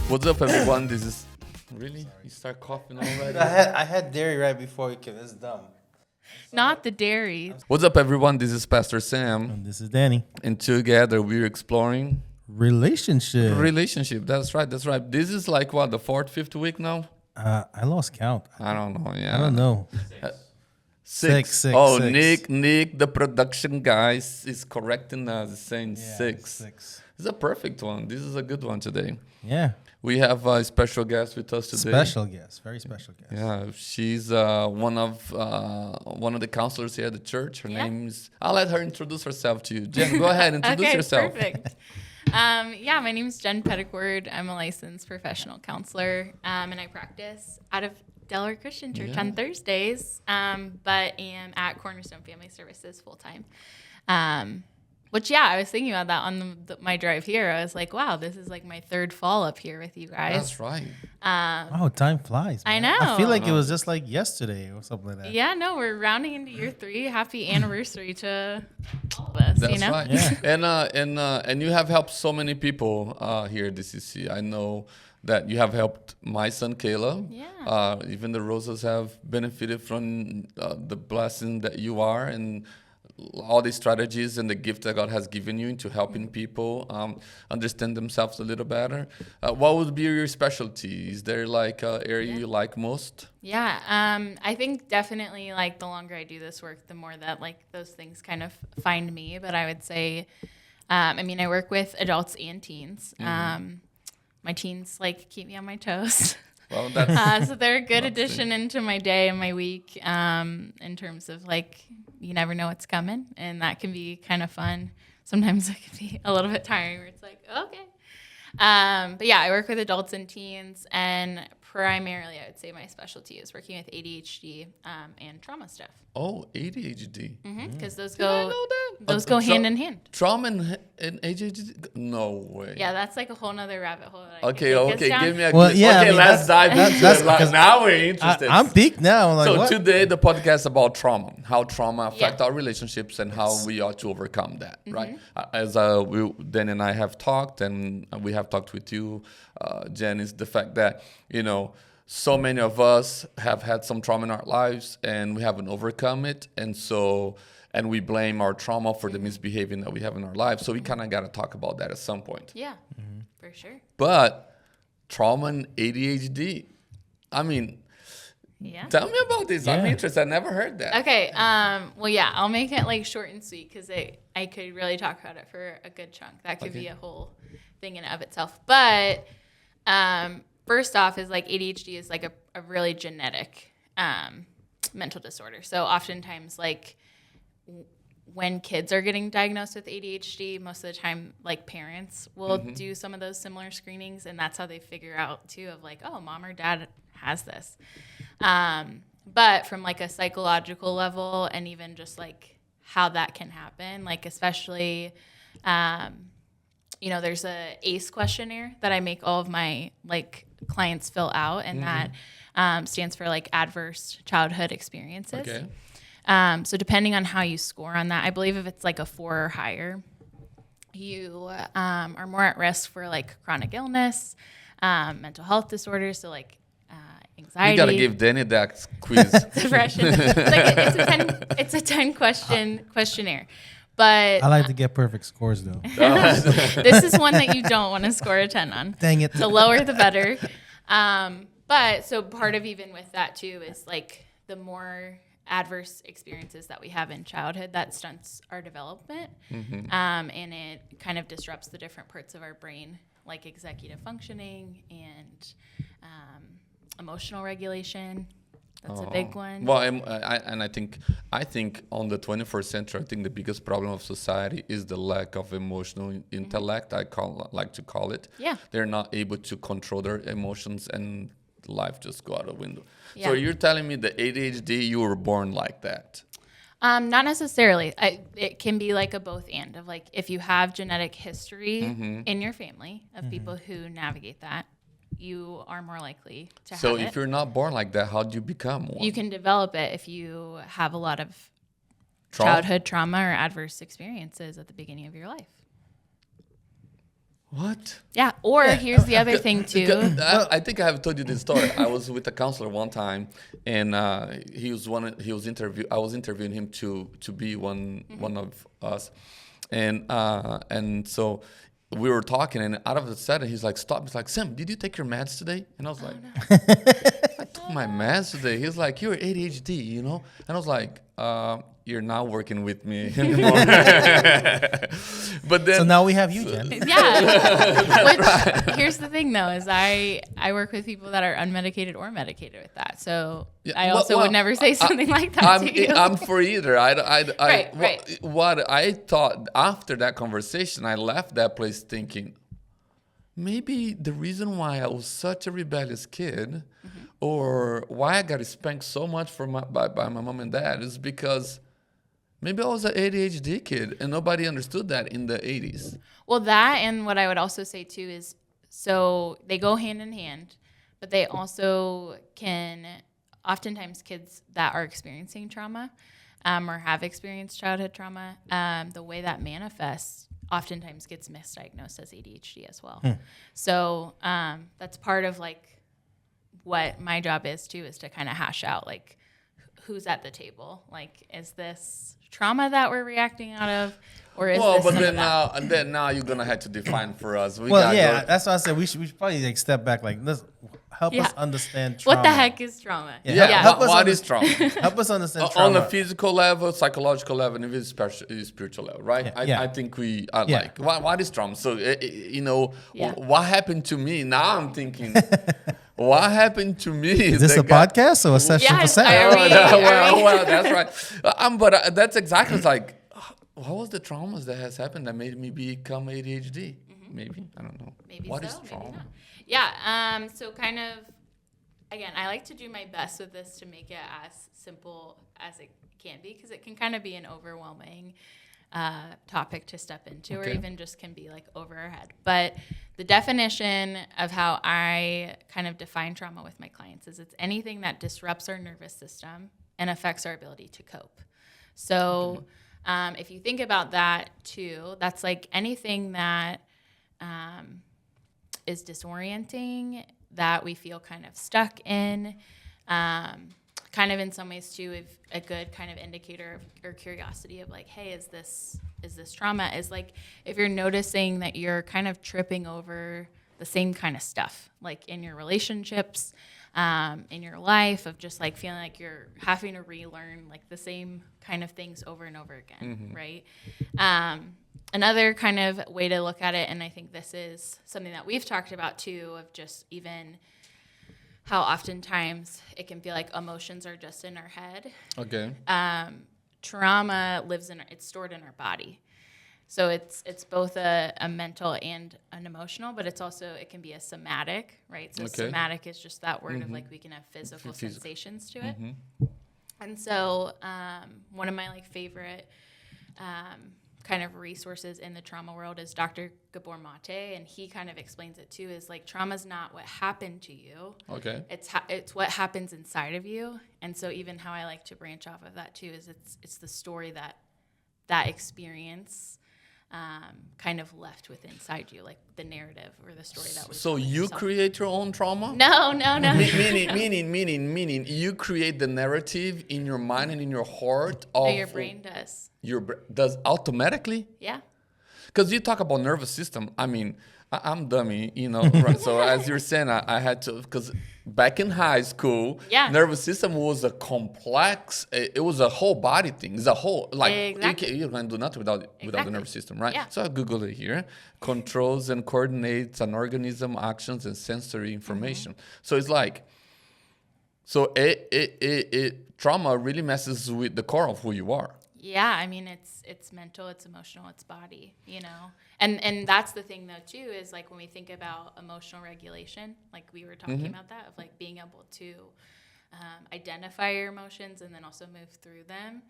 What's up, everyone? This is really you start coughing already. I had dairy right before we came. That's dumb. Not the dairy. What's up, everyone? This is Pastor Sam, And this is Danny. and together we're exploring Relationship. That's right. That's right. This is like what, the fourth, fifth week now? I lost count. I don't know. Yeah, I don't know. Six. Oh, Six. Nick, the production guy is correcting us, saying six. Six. It's a perfect one. This is a good one today. Yeah. We have a special guest with us today. Special guest. Very special guest. Yeah, she's one of the counselors here at the church. Her name is. I'll let her introduce herself to you. Jenn, go ahead, introduce yourself. Perfect. My name is Jenn Peddicord. I'm a licensed professional counselor, and I practice out of Delaware Christian Church on Thursdays, but am at Cornerstone Family Services full time. I was thinking about that on my drive here. I was like, wow, this is like my third fall up here with you guys. That's right. Time flies. Man. I know. I feel like it was just like yesterday or something like that. Yeah, no, we're rounding into year 3. Happy anniversary to all of us. That's right. Yeah. And you have helped so many people here at DCC. I know that you have helped my son Kayla. Yeah. Even the Rosas have benefited from the blessing that you are and all the strategies and the gift that God has given you into helping people understand themselves a little better. What would be your specialty? Is there like an area you like most? Yeah, I think definitely like the longer I do this work, the more that like those things kind of find me. But I would say, I work with adults and teens. My teens like keep me on my toes. Well, that's so they're a good addition into my day and my week in terms of like, you never know what's coming, and that can be kind of fun. Sometimes it can be a little bit tiring where it's like, okay. But yeah, I work with adults and teens, and primarily I would say my specialty is working with ADHD and trauma stuff. Oh, ADHD. Because those Did I go know that? those go hand in hand. Trauma and ADHD? No way. Yeah, that's like a whole nother rabbit hole. That I Okay, could take us down. give me a Well, yeah, okay, I mean, let's dive into that's it. Like, 'cause now we're interested. I'm peaked now. I'm like, So what? today the podcast is about trauma, how trauma affects our relationships and how we ought to overcome that, right? As Dan and I have talked, and we have talked with you, Jenn, is the fact that, so many of us have had some trauma in our lives and we haven't overcome it. And we blame our trauma for the misbehaving that we have in our lives. So we kind of got to talk about that at some point. Yeah, for sure. But trauma and ADHD, Yeah. tell me about this. I'm Yeah. interested. I never heard that. Okay. I'll make it like short and sweet because I could really talk about it for a good chunk. That could be a whole thing in and of itself. But first off is like ADHD is like a really genetic mental disorder. So oftentimes like when kids are getting diagnosed with ADHD, most of the time like parents will do some of those similar screenings, and that's how they figure out too of like, oh, mom or dad has this. But from like a psychological level and even just like how that can happen, like especially, there's a ACE questionnaire that I make all of my like clients fill out, and that stands for like adverse childhood experiences. Okay. So depending on how you score on that, I believe if it's like a 4 or higher, you are more at risk for like chronic illness, mental health disorders, so like anxiety. You gotta give Danny that quiz. Depression. It's a 10 question questionnaire. But I like to get perfect scores though. this is one that you don't want to score a 10 on. Dang it. The lower the better. But so part of even with that too is like the more adverse experiences that we have in childhood, that stunts our development. And it kind of disrupts the different parts of our brain, like executive functioning and emotional regulation. That's a big one. Well, I think on the 21st century, I think the biggest problem of society is the lack of emotional intellect. Like to call it. Yeah. They're not able to control their emotions, and life just go out the window. Yeah. So you're telling me the ADHD, you were born like that? Not necessarily. It can be like a both and of like if you have genetic history in your family of people who navigate that, you are more likely to have it. So if you're not born like that, how do you become one? You can develop it if you have a lot of childhood trauma or adverse experiences at the beginning of your life. What? Yeah. Or here's the other thing too. I think I have told you this story. I was with a counselor one time, and I was interviewing him to be one of us, and so we were talking, and out of the sudden he's like, stop. He's like, Sam, did you take your meds today? And I was like, I took my meds today. He's like, you're ADHD, you know? And I was like, you're not working with me anymore. But then, so now we have you, Jen. Yeah. Which, here's the thing, though, is I work with people that are unmedicated or medicated with that. So I also would never say something like that to you. I'm for either. Right. What I thought after that conversation, I left that place thinking, maybe the reason why I was such a rebellious kid, or why I got spanked so much by my mom and dad, is because maybe I was an ADHD kid and nobody understood that in the 80s. Well, that, and what I would also say too is, so they go hand in hand, but they also can, oftentimes kids that are experiencing trauma or have experienced childhood trauma, the way that manifests oftentimes gets misdiagnosed as ADHD as well. So that's part of like what my job is too, is to kind of hash out like who's at the table. Like, is this trauma that we're reacting out of, or is this but then now you're gonna have to define for us. That's why I said we should probably like step back. Like, let's help us understand trauma. What the heck is trauma? What is trauma? Help us understand trauma on a physical level, psychological level, and even spiritual level, right? I think we are like, what is trauma? So what happened to me? Now I'm thinking. What happened to me? Is this a podcast or a session for Sam? Well, that's right. But that's exactly, it's like, what was the traumas that has happened that made me become ADHD? Maybe, I don't know. Maybe what so, is trauma? maybe not. Yeah. So kind of, again, I like to do my best with this to make it as simple as it can be, because it can kind of be an overwhelming topic to step into, or even just can be like over our head. But the definition of how I kind of define trauma with my clients is it's anything that disrupts our nervous system and affects our ability to cope. So if you think about that too, that's like anything that is disorienting, that we feel kind of stuck in, kind of in some ways too, if a good kind of indicator of, or curiosity of like, hey, is this trauma, is like if you're noticing that you're kind of tripping over the same kind of stuff, like in your relationships, in your life, of just like feeling like you're having to relearn like the same kind of things over and over again, right? Another kind of way to look at it, and I think this is something that we've talked about too, of just even how oftentimes it can feel like emotions are just in our head. Okay. Trauma it's stored in our body. So it's both a mental and an emotional, but it's also, it can be a somatic, right? So somatic is just that word of like, we can have physical sensations to it. And so one of my like favorite kind of resources in the trauma world is Dr. Gabor Mate, and he kind of explains it too, is like trauma's not what happened to you. Okay. It's what happens inside of you. And so even how I like to branch off of that too is it's the story that experience kind of left with inside you, like the narrative or the story that was. So you create your own trauma? No. Meaning you create the narrative in your mind and in your heart. No, your brain does. Does automatically? Yeah. Because you talk about nervous system. I mean, I'm dummy, right? So as you're saying, I had to, because back in high school, nervous system was a complex, it was a whole body thing. It's a whole, like, you can't do nothing without the nervous system, right? So I Googled it here. Controls and coordinates an organism, actions, and sensory information. So it's like, so trauma really messes with the core of who you are. Yeah, I mean, it's mental, it's emotional, it's body, And that's the thing, though, too, is like when we think about emotional regulation, like we were talking about that, of like being able to identify your emotions and then also move through them.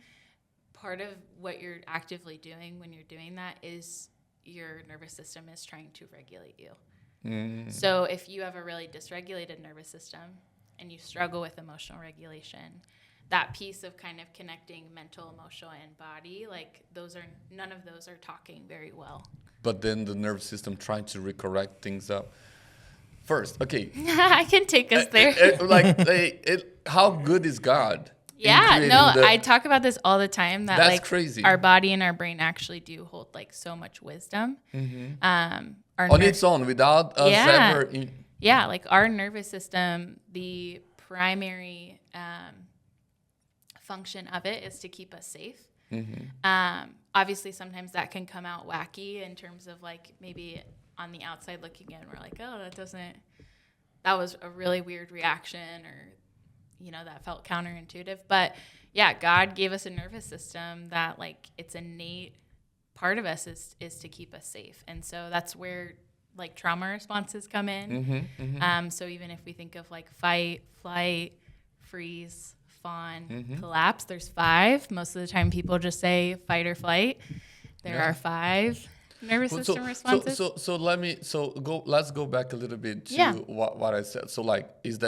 Part of what you're actively doing when you're doing that is your nervous system is trying to regulate you. So if you have a really dysregulated nervous system and you struggle with emotional regulation, that piece of kind of connecting mental, emotional, and body, like none of those are talking very well. but then the nervous system trying to recorrect things up. First, okay. I can take us there. How good is God? Yeah, no, I talk about this all the time. That's like crazy. Our body and our brain actually do hold like so much wisdom. On its own, without us ever. Yeah, like our nervous system, the primary function of it is to keep us safe. Obviously, sometimes that can come out wacky in terms of like maybe on the outside looking in, we're like, oh, that was a really weird reaction, or that felt counterintuitive. But yeah, God gave us a nervous system that like it's innate part of us is to keep us safe. And so that's where like trauma responses come in. So even if we think of like fight, flight, freeze, fawn, collapse, there's 5. Most of the time people just say fight or flight. There are 5 nervous system responses. Let's go back a little bit to what I said. So like is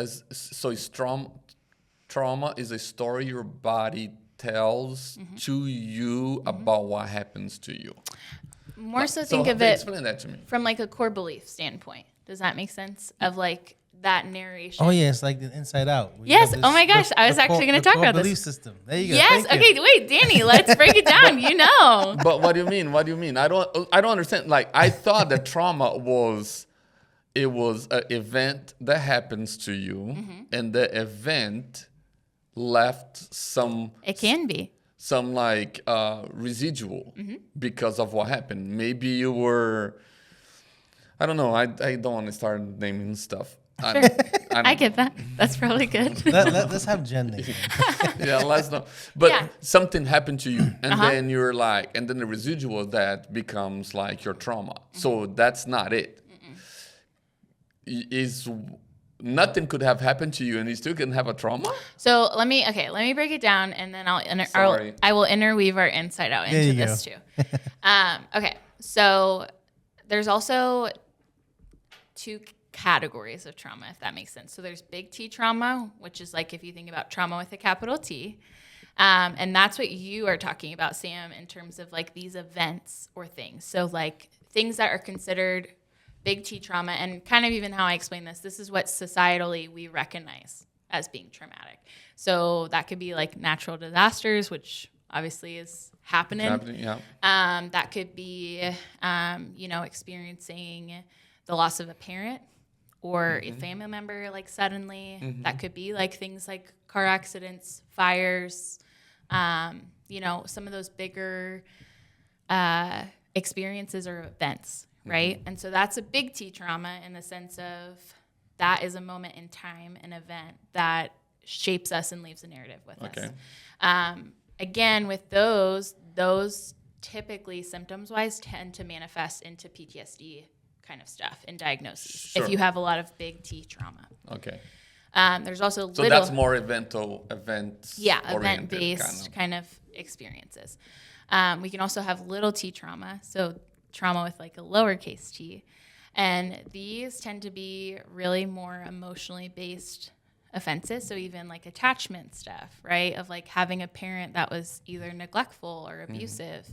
trauma is a story your body tells to you about what happens to you. More so think of it explain that to me. From like a core belief standpoint. Does that make sense? Of like that narration. Oh yeah, it's like the Inside Out. Yes. Oh my gosh, I was actually going to talk about this. Belief system. There you go. Yes. Okay. Wait, Danny. Let's break it down. But what do you mean? What do you mean? I don't understand. Like I thought that trauma was an event that happens to you, and the event left some. It can be some like residual because of what happened. Maybe you were. I don't know. I don't want to start naming stuff. I get that. That's probably good. Let's have Jenn name. Yeah, let's know. But something happened to you, and then you're like, and then the residual of that becomes like your trauma. So that's not it. Nothing could have happened to you, and you still can have a trauma. So let me break it down, and then I will interweave our Inside Out into this too. Okay, so there's also 2 categories of trauma, if that makes sense. So there's big T trauma, which is like if you think about trauma with a capital T, and that's what you are talking about, Sam, in terms of like these events or things. So like things that are considered big T trauma, and kind of even how I explain this is what societally we recognize as being traumatic. So that could be like natural disasters, which obviously is happening. That could be, experiencing the loss of a parent or a family member, like suddenly. That could be like things like car accidents, fires, some of those bigger experiences or events. Right. And so that's a big T trauma in the sense of that is a moment in time, an event that shapes us and leaves a narrative with us. Again, with those typically symptoms wise tend to manifest into PTSD kind of stuff in diagnosis if you have a lot of big T trauma. Okay. There's also so that's more events. Event-based kind of experiences. We can also have little T trauma. So trauma with like a lowercase t. And these tend to be really more emotionally based offenses. So even like attachment stuff, right? Of like having a parent that was either neglectful or abusive,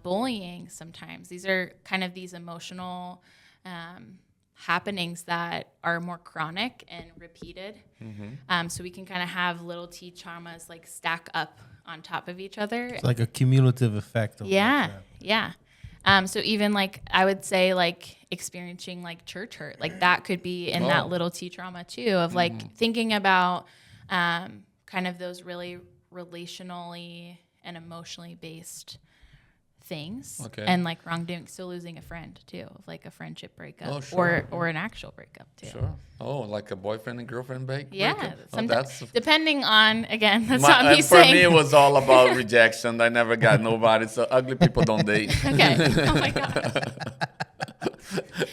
bullying sometimes. These are kind of these emotional happenings that are more chronic and repeated. So we can kind of have little T traumas like stack up on top of each other. It's like a cumulative effect. Yeah. So even like I would say like experiencing like church hurt, like that could be in that little T trauma too, of like thinking about kind of those really relationally and emotionally based things, and like wrongdoing. So losing a friend too, of like a friendship breakup, or an actual breakup too. Sure. Oh, like a boyfriend and girlfriend breakup. Yeah. Depending on, again, that's not me saying. For me, it was all about rejection. I never got nobody. So ugly people don't date. Okay. Oh my gosh.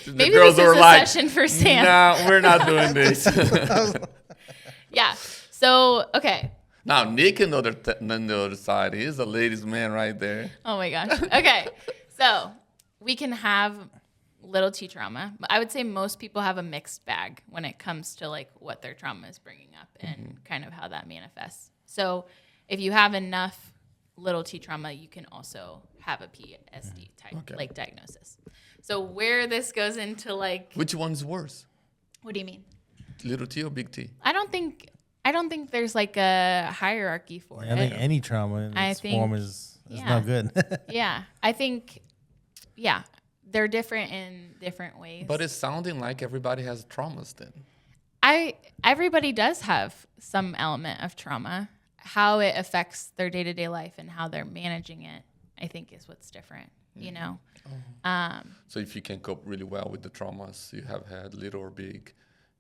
Maybe girls this is a session for Sam. Nah, we're not doing this. Yeah. So okay. Now, Nick on the other side, he's a ladies' man right there. Oh, my gosh. Okay. So we can have little T trauma. I would say most people have a mixed bag when it comes to, like, what their trauma is bringing up and kind of how that manifests. So if you have enough little t trauma, you can also have a PTSD type like diagnosis. So where this goes into like, which one's worse? What do you mean? Little T or big T? I don't think there's like a hierarchy for it. I think any trauma in its form is not good. Yeah, I think they're different in different ways. But it's sounding like everybody has traumas then. Everybody does have some element of trauma. How it affects their day-to-day life and how they're managing it, I think, is what's different, you know? So if you can cope really well with the traumas you have had, little or big,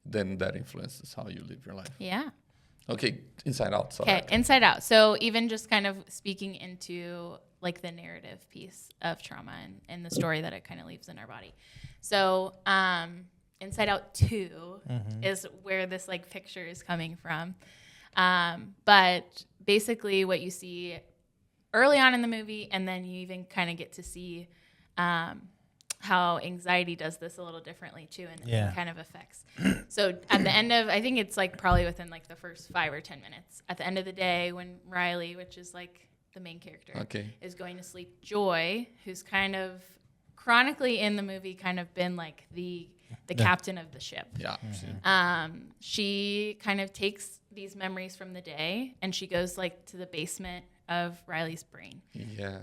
then that influences how you live your life. Yeah. Okay, Inside Out. Okay, Inside Out. So even just kind of speaking into like the narrative piece of trauma and the story that it kind of leaves in our body. So Inside Out 2 is where this like picture is coming from. But basically what you see early on in the movie, and then you even kind of get to see how anxiety does this a little differently too, and it kind of affects. So at the end of, I think it's like probably within like the first 5 or 10 minutes, at the end of the day when Riley, which is like the main character, is going to sleep, Joy, who's kind of chronically in the movie kind of been like the captain of the ship. Yeah. She kind of takes these memories from the day and she goes like to the basement of Riley's brain. Yes.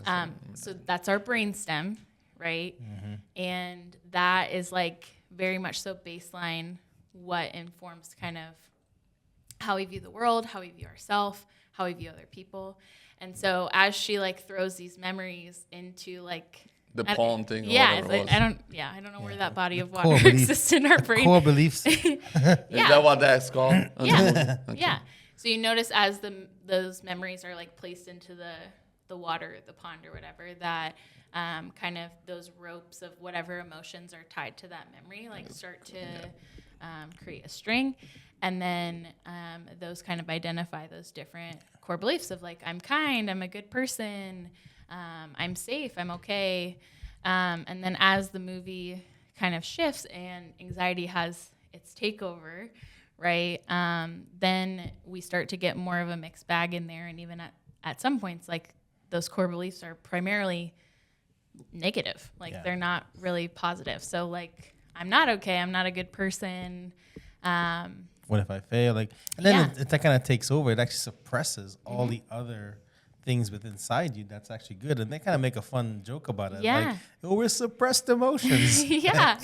So that's our brainstem, right? And that is like very much so baseline what informs kind of how we view the world, how we view ourselves, how we view other people. And so as she like throws these memories into like the pawn thing. Yeah, it's like, I don't know where that body of water exists in our brain. Core beliefs. Is that what that's called? Yeah. Yeah. So you notice as those memories are like placed into the water, the pond or whatever, that kind of those ropes of whatever emotions are tied to that memory like start to create a string. And then those kind of identify those different core beliefs of like, I'm kind, I'm a good person, I'm safe, I'm okay. And then as the movie kind of shifts and anxiety has its takeover, right, then we start to get more of a mixed bag in there. And even at some points, like those core beliefs are primarily negative. Like they're not really positive. So like, I'm not okay, I'm not a good person. What if I fail? Like, and then that kind of takes over. It actually suppresses all the other things within inside you that's actually good, and they kind of make a fun joke about it. Like, oh, we're suppressed emotions. Yeah.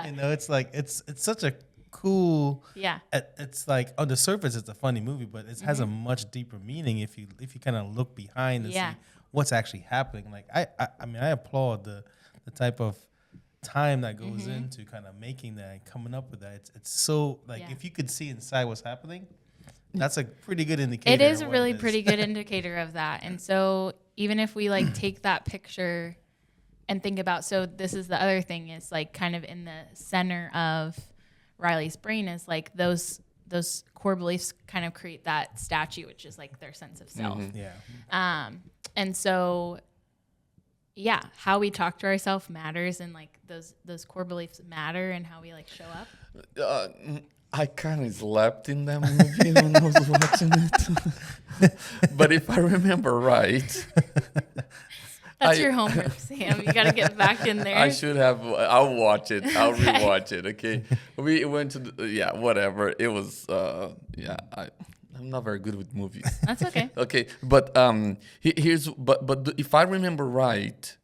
You know, it's like it's such a cool. Yeah. It's like on the surface, it's a funny movie, but it has a much deeper meaning if you kind of look behind and see what's actually happening. Like, I mean, I applaud the type of time that goes into kind of making that and coming up with that. It's so like if you could see inside what's happening, that's a pretty good indicator. It is a really pretty good indicator of that. And so even if we like take that picture and think about, so this is the other thing is like kind of in the center of Riley's brain is like those core beliefs kind of create that statue, which is like their sense of self. And so how we talk to ourselves matters, and like those core beliefs matter, and how we like show up. I kind of slept in that movie when I was watching it. But if I remember right, that's your homework, Sam. You got to get back in there. I should have. I'll watch it. I'll rewatch it. Okay. We went to whatever. It was I'm not very good with movies. That's okay. Okay, but if I remember right,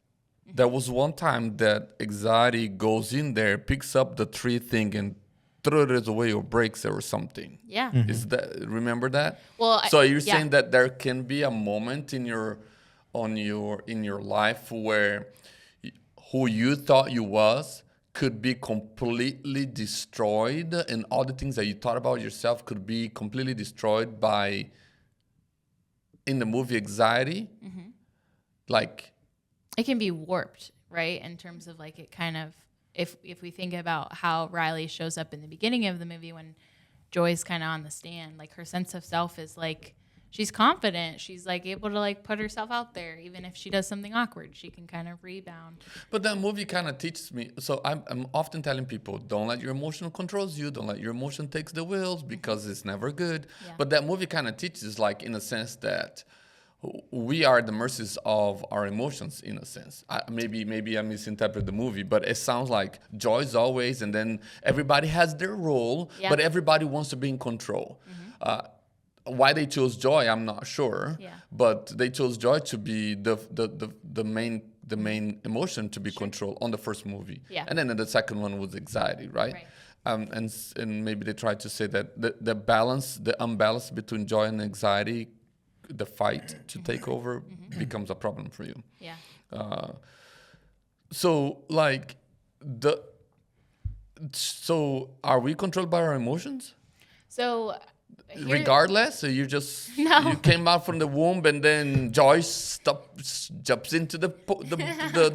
there was one time that anxiety goes in there, picks up the tree thing, and throws it away or breaks it or something. Yeah. Is that, remember that? Well, so you're saying that there can be a moment in your life where who you thought you was could be completely destroyed, and all the things that you thought about yourself could be completely destroyed by, in the movie, anxiety. Like, it can be warped, right? In terms of like it kind of, if we think about how Riley shows up in the beginning of the movie when Joy's kind of on the stand, like her sense of self is like, she's confident. She's like able to like put herself out there. Even if she does something awkward, she can kind of rebound. But that movie kind of teaches me. So I'm often telling people, don't let your emotion controls you. Don't let your emotion takes the wheels, because it's never good. But that movie kind of teaches, like, in a sense that we are at the mercies of our emotions in a sense. Maybe I misinterpret the movie, but it sounds like joy is always, and then everybody has their role, but everybody wants to be in control. Why they chose joy, I'm not sure, but they chose joy to be the main emotion to be controlled on the first movie, and then the second one was anxiety, right? And maybe they tried to say that the unbalance between joy and anxiety, the fight to take over becomes a problem for you. So are we controlled by our emotions? So regardless, so you came out from the womb and then joy jumps into the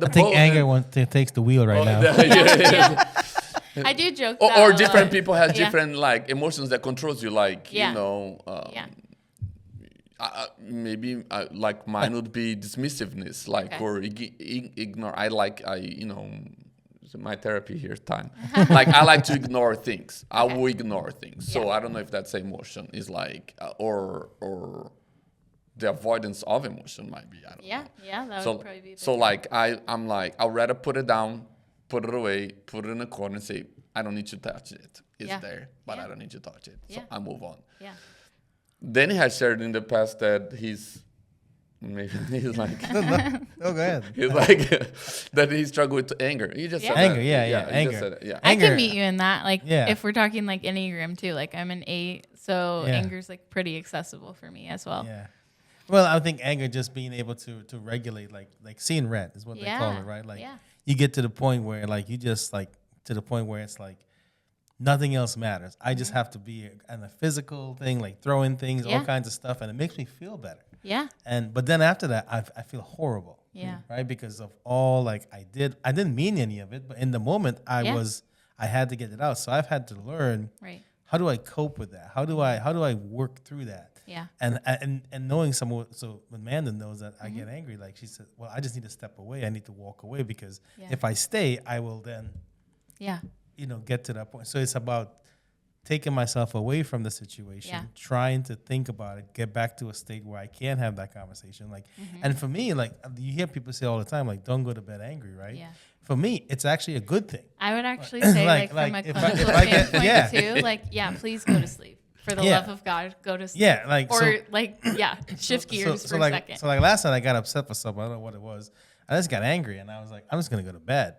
I think anger takes the wheel right now. I do joke or different people have different like emotions that controls you, like you know, maybe like mine would be dismissiveness, like or ignore. You know, my therapy here time. Like I like to ignore things. I will ignore things. So I don't know if that's emotion is like or the avoidance of emotion might be. I don't know. Yeah, that would probably be. So like I'm like I'd rather put it down, put it away, put it in a corner, and say I don't need to touch it. It's there, but I don't need to touch it. So I move on. Then he has shared in the past that he's like no, go ahead. He's like that he struggled with anger. He just said anger, that. anger. I can meet you in that. Like if we're talking like Enneagram too, like I'm an 8, so anger's like pretty accessible for me as well. Well, I think anger just being able to regulate, like seeing red is what they call it, right? Like you get to the point where like you just like to the point where it's like nothing else matters. I just have to be in a physical thing, like throwing things, all kinds of stuff, and it makes me feel better. But then after that, I feel horrible. Right, because of all like I didn't mean any of it, but in the moment I had to get it out. So I've had to learn how do I cope with that? How do I work through that? And knowing someone, so when Amanda knows that I get angry, like she said, well, I just need to step away. I need to walk away because if I stay, I will then get to that point. So it's about taking myself away from the situation, trying to think about it, get back to a state where I can have that conversation. Like, and for me, like you hear people say all the time, like, don't go to bed angry, right? For me, it's actually a good thing. I would actually say, like from a clinical standpoint too, like, please go to sleep. For the love of God, go to sleep. Shift gears for a second. So like last night I got upset for something. I don't know what it was. I just got angry and I was like, I'm just going to go to bed.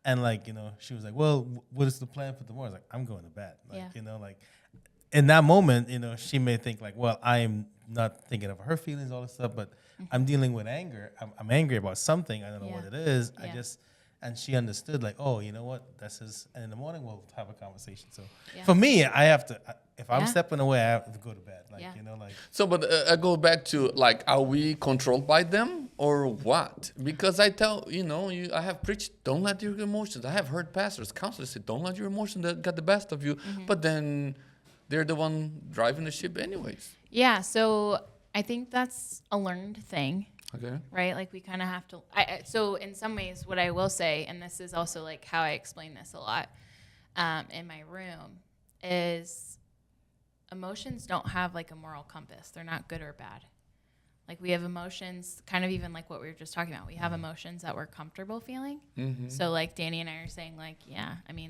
And like, she was like, well, what is the plan for tomorrow? I was like, I'm going to bed. Like, like in that moment, she may think like, well, I'm not thinking of her feelings, all this stuff, but I'm dealing with anger. I'm angry about something. I don't know what it is. And she understood like, oh, you know what? This is, and in the morning we'll have a conversation. So for me, I have to, if I'm stepping away, I have to go to bed. Like, like. So, but I go back to like, are we controlled by them or what? Because I tell, I have preached, don't let your emotions. I have heard pastors, counselors say, don't let your emotions get the best of you. But then they're the one driving the ship anyways. Yeah. So I think that's a learned thing. Okay. Right? Like we kind of have to, so in some ways what I will say, and this is also like how I explain this a lot in my room, is emotions don't have like a moral compass. They're not good or bad. Like we have emotions, kind of even like what we were just talking about. We have emotions that we're comfortable feeling. So like Danny and I are saying like,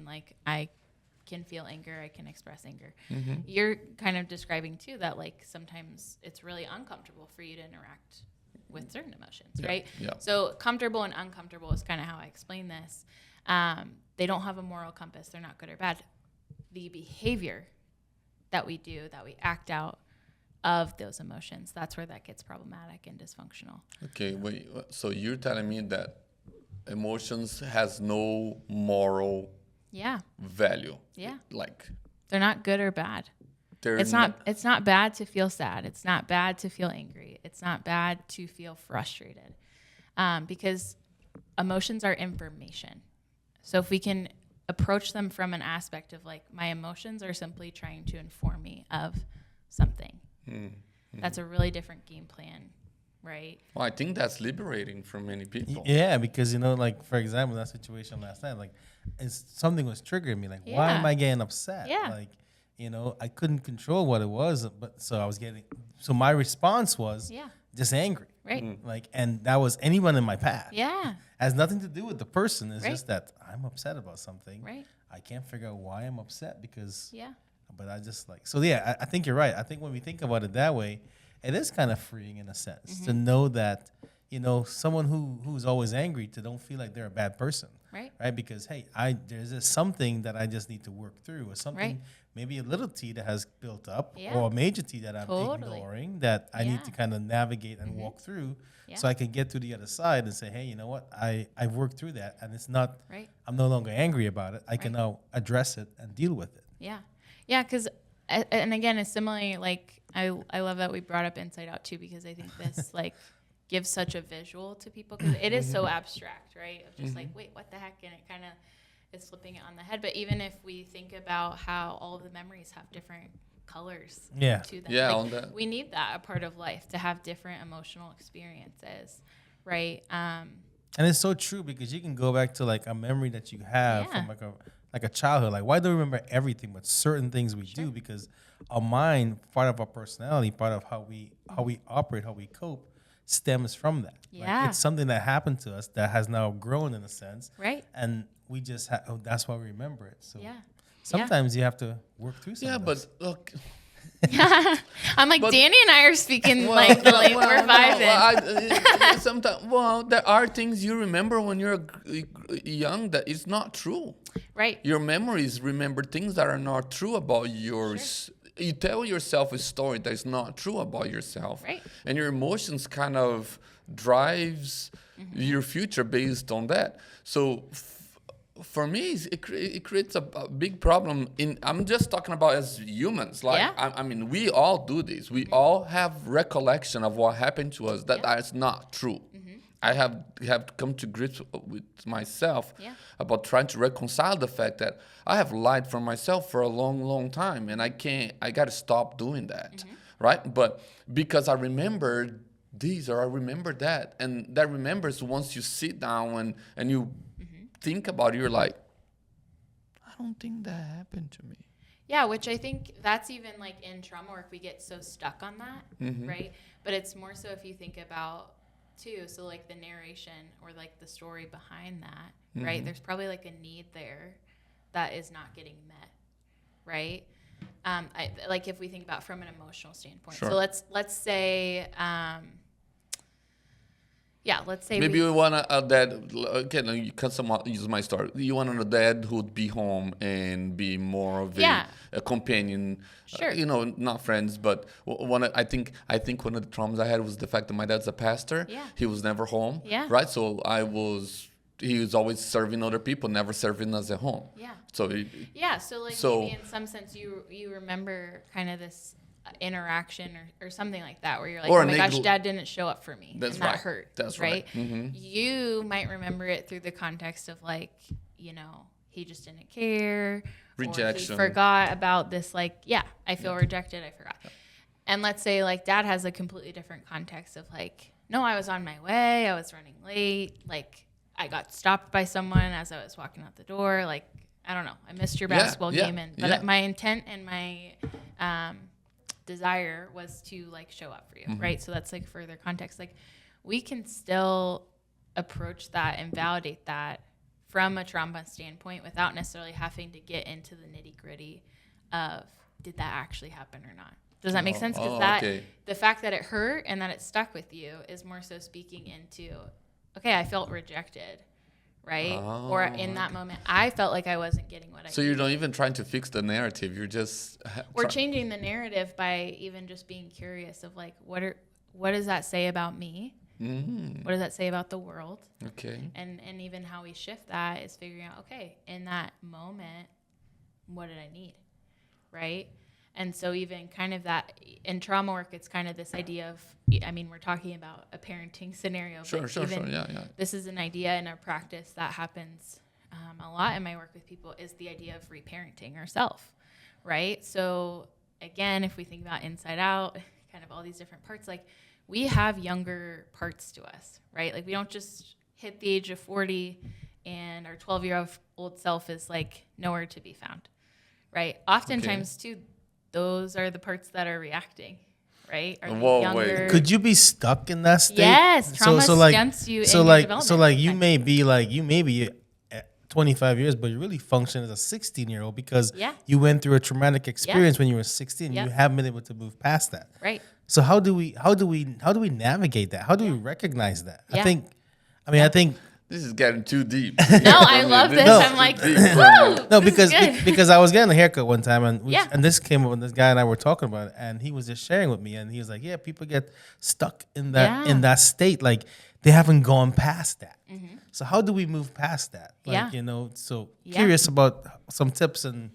like I can feel anger, I can express anger. You're kind of describing too that like sometimes it's really uncomfortable for you to interact with certain emotions, right? So comfortable and uncomfortable is kind of how I explain this. They don't have a moral compass. They're not good or bad. The behavior that we do, that we act out of those emotions, that's where that gets problematic and dysfunctional. Okay, wait. So you're telling me that emotions has no moral value? Like they're not good or bad. It's not bad to feel sad. It's not bad to feel angry. It's not bad to feel frustrated, because emotions are information. So if we can approach them from an aspect of like, my emotions are simply trying to inform me of something. That's a really different game plan, right? Well, I think that's liberating for many people. Yeah, because like for example, that situation last night, like something was triggering me. Like, why am I getting upset? Like, I couldn't control what it was, but so my response was, just angry. Right. Like, and that was anyone in my path. Yeah. Has nothing to do with the person. It's Right. just that I'm upset about something. Right. I can't figure out why I'm upset because. Yeah. But I just like, so yeah, I think you're right. I think when we think about it that way, it is kind of freeing in a sense to know that, you know, someone who's always angry to don't feel like they're a bad person. Right. Because, hey, there's just something that I just need to work through, or something, maybe a little T that has built up, or a major T that I'm ignoring that I need to kind of navigate and walk through so I can get to the other side and say, hey, you know what? I've worked through that, and it's not, I'm no longer angry about it. I can now address it and deal with it. Yeah. Yeah, because, and again, it's similarly, like, I love that we brought up Inside Out, too, because I think this, like, gives such a visual to people, because it is so abstract, right? Of just like, wait, what the heck? And it kind of is flipping it on the head. But even if we think about how all of the memories have different colors to them. Yeah, like, we need that a part of life, to have different emotional experiences, right? And it's so true, because you can go back to like a memory that you have from like a childhood. Like, why do we remember everything but certain things we do? Because our mind, part of our personality, part of how we operate, how we cope, stems from that. Yeah. Like, it's something that happened to us that has now grown in a sense. Right. And we just that's why we remember it. So Yeah. sometimes you have to work through something. Yeah, but look. I'm like, Danny and I are speaking we're vibing. Sometimes, there are things you remember when you're young that is not true. Right. Your memories remember things that are not true about yours. Sure. You tell yourself a story that is not true about yourself. Right. And your emotions kind of drives your future based on that. So for me, it creates a big problem. I'm just talking about as humans. Like, I mean, we all do this. We all have recollection of what happened to us that is not true. I have come to grips with myself about trying to reconcile the fact that I have lied for myself for a long, long time, and I got to stop doing that, right? But because I remember these or I remember that, and that remembers once you sit down and you think about it, you're like, I don't think that happened to me. Yeah, which I think that's even like in trauma work, we get so stuck on that, right? But it's more so if you think about too, so like the narration or like the story behind that, right? There's probably like a need there that is not getting met, right? Like if we think about from an emotional standpoint. Sure. So let's say, let's say maybe you want a dad. Okay, you can somewhat use my story. You want a dad who'd be home and be more of a companion. Sure. Not friends, but I think one of the traumas I had was the fact that my dad's a pastor. Yeah. He was never home. Yeah. Right. So he was always serving other people, never serving us at home. Yeah. So maybe in some sense you remember kind of this interaction or something like that where you're like, oh my gosh, dad didn't show up for me. That's and right. That hurt. That's right. Mm-hmm. You might remember it through the context of like, he just didn't care. Rejection. Or he forgot about this, like, I feel rejected, I forgot. And let's say like dad has a completely different context of like, no, I was on my way, I was running late, like I got stopped by someone as I was walking out the door, like, I don't know, I missed your basketball game, but my intent and my desire was to like show up for you, right? So that's like further context. Like we can still approach that and validate that from a trauma standpoint without necessarily having to get into the nitty gritty of did that actually happen or not. Does that make sense? Because the fact that it hurt and that it stuck with you is more so speaking into, okay, I felt rejected, right? Or in that moment, I felt like I wasn't getting what I needed. So you're not even trying to fix the narrative. You're just... We're changing the narrative by even just being curious of like, what does that say about me? Mm-hmm. What does that say about the world? Okay. And even how we shift that is figuring out, okay, in that moment, what did I need, right? And so even kind of that in trauma work, it's kind of this idea of, I mean, we're talking about a parenting scenario. Sure. Yeah. This is an idea in our practice that happens a lot in my work with people is the idea of reparenting ourselves, right? So again, if we think about Inside Out, kind of all these different parts, like we have younger parts to us, right? Like we don't just hit the age of 40 and our 12-year-old self is like nowhere to be found, right? Oftentimes too, those are the parts that are reacting, right? Are Whoa, you younger? wait. Could you be stuck in that state? Yes, trauma stunts you in your development. So like you may be at 25 years, but you really function as a 16-year-old because you went through a traumatic experience when you were 16. You haven't been able to move past that. Right. So how do we navigate that? How do we recognize that? Yeah. I think This is getting too deep. No, I love this. No. I'm like, Deep. woo! no, this is good. because I was getting a haircut one time and Yeah. and this came up when this guy and I were talking about it, and he was just sharing with me, and he was like, yeah, people get stuck in that state, like they haven't gone past that. So how do we move past that? Like, curious about some tips and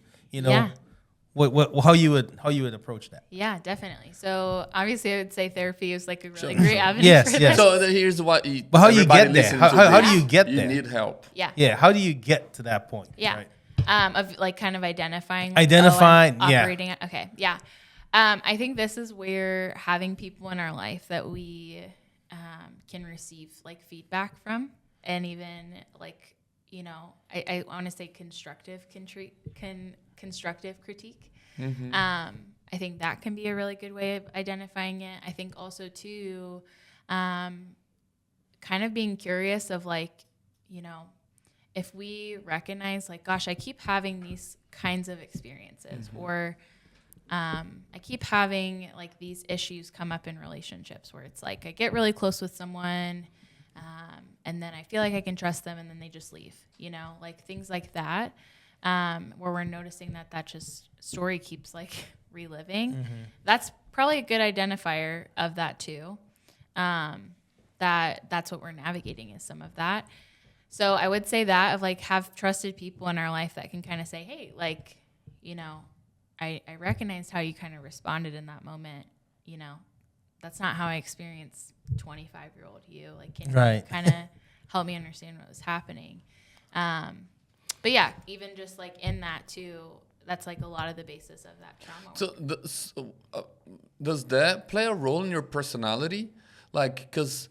what how you would approach that. Yeah, definitely. So obviously, I would say therapy is like a really great avenue. Yes, for yes. this. So here's what. But how you get there? How do you get You there? need help. Yeah. Yeah, how do you get to that point? Yeah. Right? Of like kind of identifying. Operating. Yeah. Okay. Yeah. I think this is where having people in our life that we can receive like feedback from, and even like, I want to say constructive critique. Mm-hmm. I think that can be a really good way of identifying it. I think also too, kind of being curious of like, if we recognize like, gosh, I keep having these kinds of experiences, or I keep having like these issues come up in relationships where it's like I get really close with someone, and then I feel like I can trust them, and then they just leave, like things like that, where we're noticing that just story keeps like reliving. That's probably a good identifier of that too. That's what we're navigating is some of that. So I would say that of like have trusted people in our life that can kind of say, hey, like, I recognized how you kind of responded in that moment. That's not how I experienced 25-year-old you. Like, can you kind of help me understand what was happening? But yeah, even just like in that too, that's like a lot of the basis of that trauma. So, does that play a role in your personality? Like, because,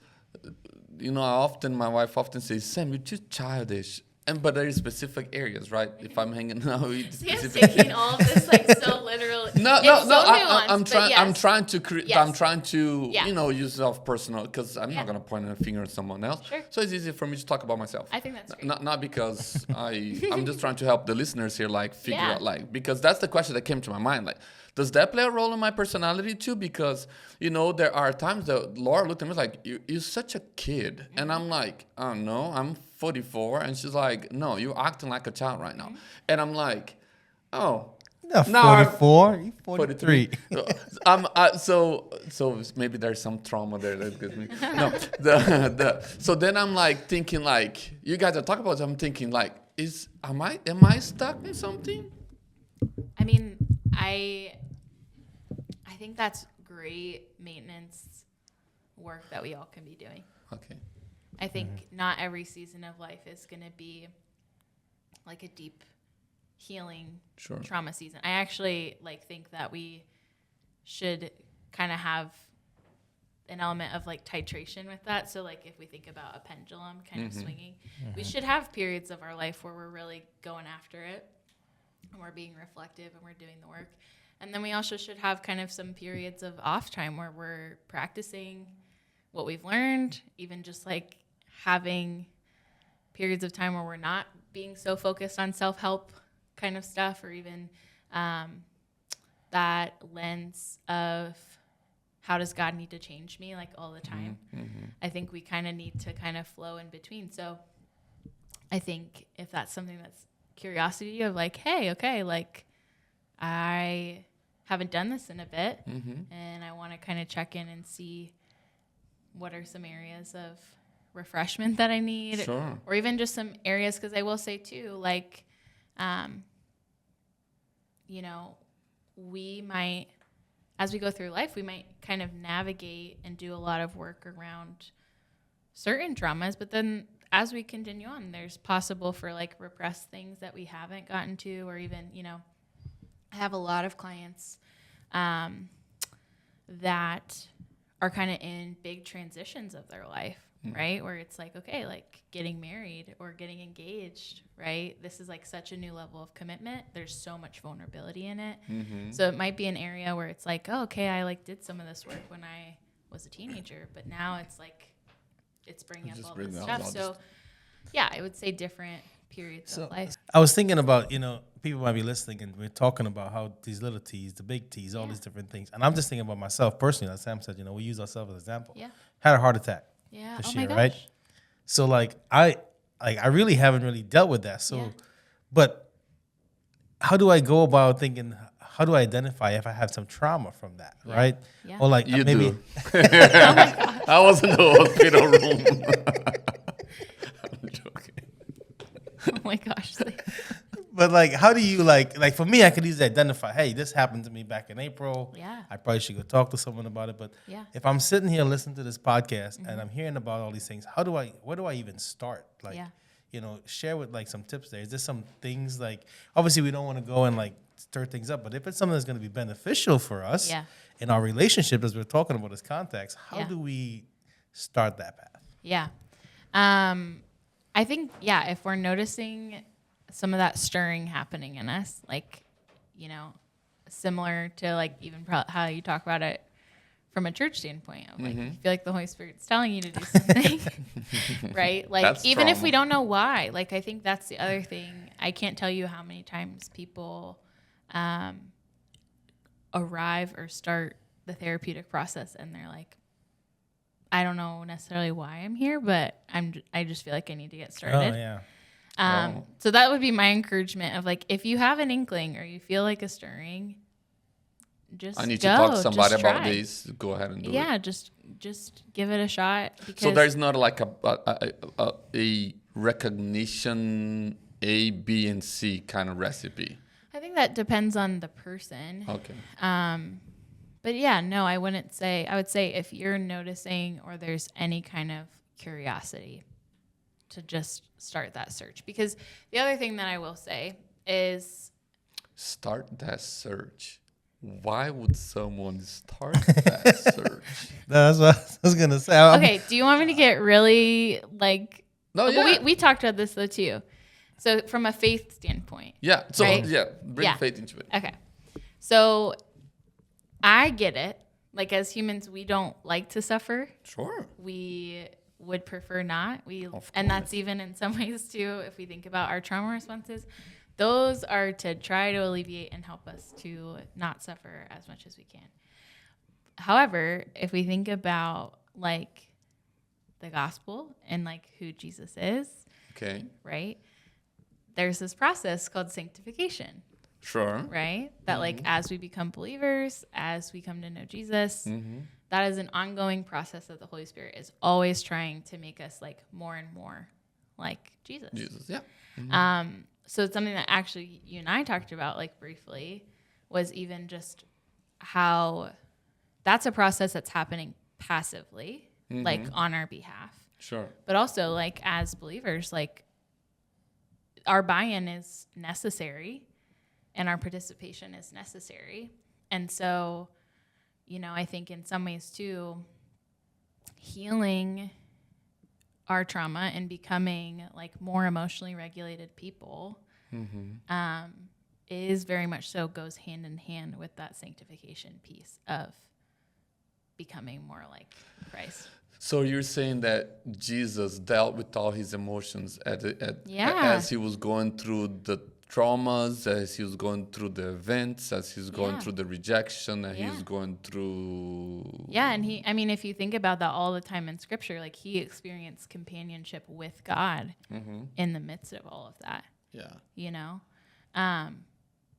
often my wife often says, Sam, you're too childish. But there are specific areas, right? If I'm hanging out with Sam's taking all of this like so literally. No. I'm trying to create. I'm trying to, use self personal, because I'm not gonna point a finger at someone else. Sure. So it's easy for me to talk about myself. I think that's great. Not because I'm just trying to help the listeners here, like figure out, like, because that's the question that came to my mind, like. Does that play a role in my personality too? Because, there are times that Laura looked at me like, you're such a kid. And I'm like, oh, no, I'm 44. And she's like, no, you're acting like a child right now. And I'm like, oh. You're not 44, you're 43. So maybe there's some trauma there that gives me. No, so then I'm like thinking like, you guys are talking about it, I'm thinking like, am I stuck in something? I mean, I think that's great maintenance work that we all can be doing. Okay. I think not every season of life is going to be like a deep healing trauma season. I actually think that we should kind of have an element of like titration with that. So like if we think about a pendulum kind of swinging, we should have periods of our life where we're really going after it, and we're being reflective and we're doing the work. And then we also should have kind of some periods of off time where we're practicing what we've learned, even just like having periods of time where we're not being so focused on self-help kind of stuff, or even that lens of how does God need to change me like all the time. I think we kind of need to kind of flow in between. So I think if that's something that's curiosity of like, hey, okay, like I haven't done this in a bit, and I want to kind of check in and see what are some areas of refreshment that I need, or even just some areas, because I will say too, like, we might, as we go through life, we might kind of navigate and do a lot of work around certain traumas, but then as we continue on, there's possible for like repressed things that we haven't gotten to, or even, I have a lot of clients that are kind of in big transitions of their life, right? Where it's like, okay, like getting married or getting engaged, right? This is like such a new level of commitment. There's so much vulnerability in it. So it might be an area where it's like, oh, okay, I like did some of this work when I was a teenager, but now it's like, it's bringing up all this stuff. So yeah, I would say different periods of life. I was thinking about, people might be listening and we're talking about how these little T's, the big T's, all these different things. And I'm just thinking about myself personally, like Sam said, we use ourselves as an example. Yeah. Had a heart attack this year, right? So like I really haven't really dealt with that. So, but how do I go about thinking, how do I identify if I have some trauma from that, right? Yeah. Or like You maybe do. I was in the hospital room. I'm joking. Oh my gosh. But like, how do you like for me, I could easily identify, hey, this happened to me back in April. Yeah. I probably should go talk to someone about it. But if I'm sitting here listening to this podcast and I'm hearing about all these things, where do I even start? Like, share with like some tips there. Is there some things like, obviously we don't want to go and like stir things up, but if it's something that's going to be beneficial for us in our relationship, as we're talking about as contacts, how do we start that path? Yeah. I think, if we're noticing some of that stirring happening in us, like, similar to like even how you talk about it from a church standpoint, of like, you feel like the Holy Spirit's telling you to do something, right? Like, that's even trauma. if we don't know why, like, I think that's the other thing. I can't tell you how many times people arrive or start the therapeutic process and they're like, I don't know necessarily why I'm here, but I just feel like I need to get started. Oh, yeah. So that would be my encouragement of like, if you have an inkling or you feel like a stirring, just I need go, to talk to somebody just about try. this. Go ahead and do it. Yeah, just give it a shot. Because So there's not like a recognition A, B, and C kind of recipe. I think that depends on the person. Okay. But yeah, no, I wouldn't say. I would say if you're noticing or there's any kind of curiosity, to just start that search. Because the other thing that I will say is, Start that search. Why would someone start that search? That's what I was going to say. okay, do you want me to get really like... No, Well, we talked about this though too. So from a faith standpoint. Yeah. So right? bring faith into it. Okay. So I get it. Like as humans, we don't like to suffer. Sure. We would prefer not. Of And that's course. even in some ways too, if we think about our trauma responses, those are to try to alleviate and help us to not suffer as much as we can. However, if we think about like the gospel and like who Jesus is, Okay. right? There's this process called sanctification, Sure. right? That like as we become believers, as we come to know Jesus, that is an ongoing process that the Holy Spirit is always trying to make us like more and more like Jesus. Jesus. Yeah. So it's something that actually you and I talked about like briefly, was even just how that's a process that's happening passively, like on our behalf. Sure. But also like as believers, like our buy-in is necessary and our participation is necessary. And so, I think in some ways too, healing our trauma and becoming like more emotionally regulated people is very much so goes hand in hand with that sanctification piece of becoming more like Christ. So you're saying that Jesus dealt with all his emotions as he was going through the traumas, as he was going through the events, as he was going through the rejection, and he was going through... Yeah, and if you think about that all the time in Scripture, like he experienced companionship with God in the midst of all of that. Yeah.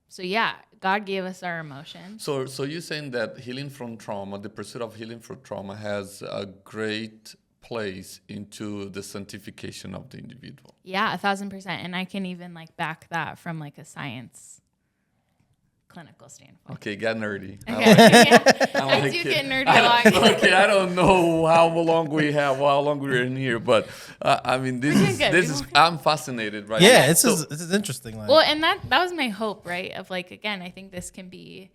So yeah, God gave us our emotions. So you're saying that healing from trauma, the pursuit of healing from trauma, has a great place into the sanctification of the individual. Yeah, 1,000%. And I can even like back that from like a science clinical standpoint. Okay, get nerdy. Okay. I I do get nerdy a lot. Okay, I don't know how long we're in here, but this is I'm fascinated right now. Yeah, this is interesting. Like. Well, and that was my hope, right? Of like, again, I think this can be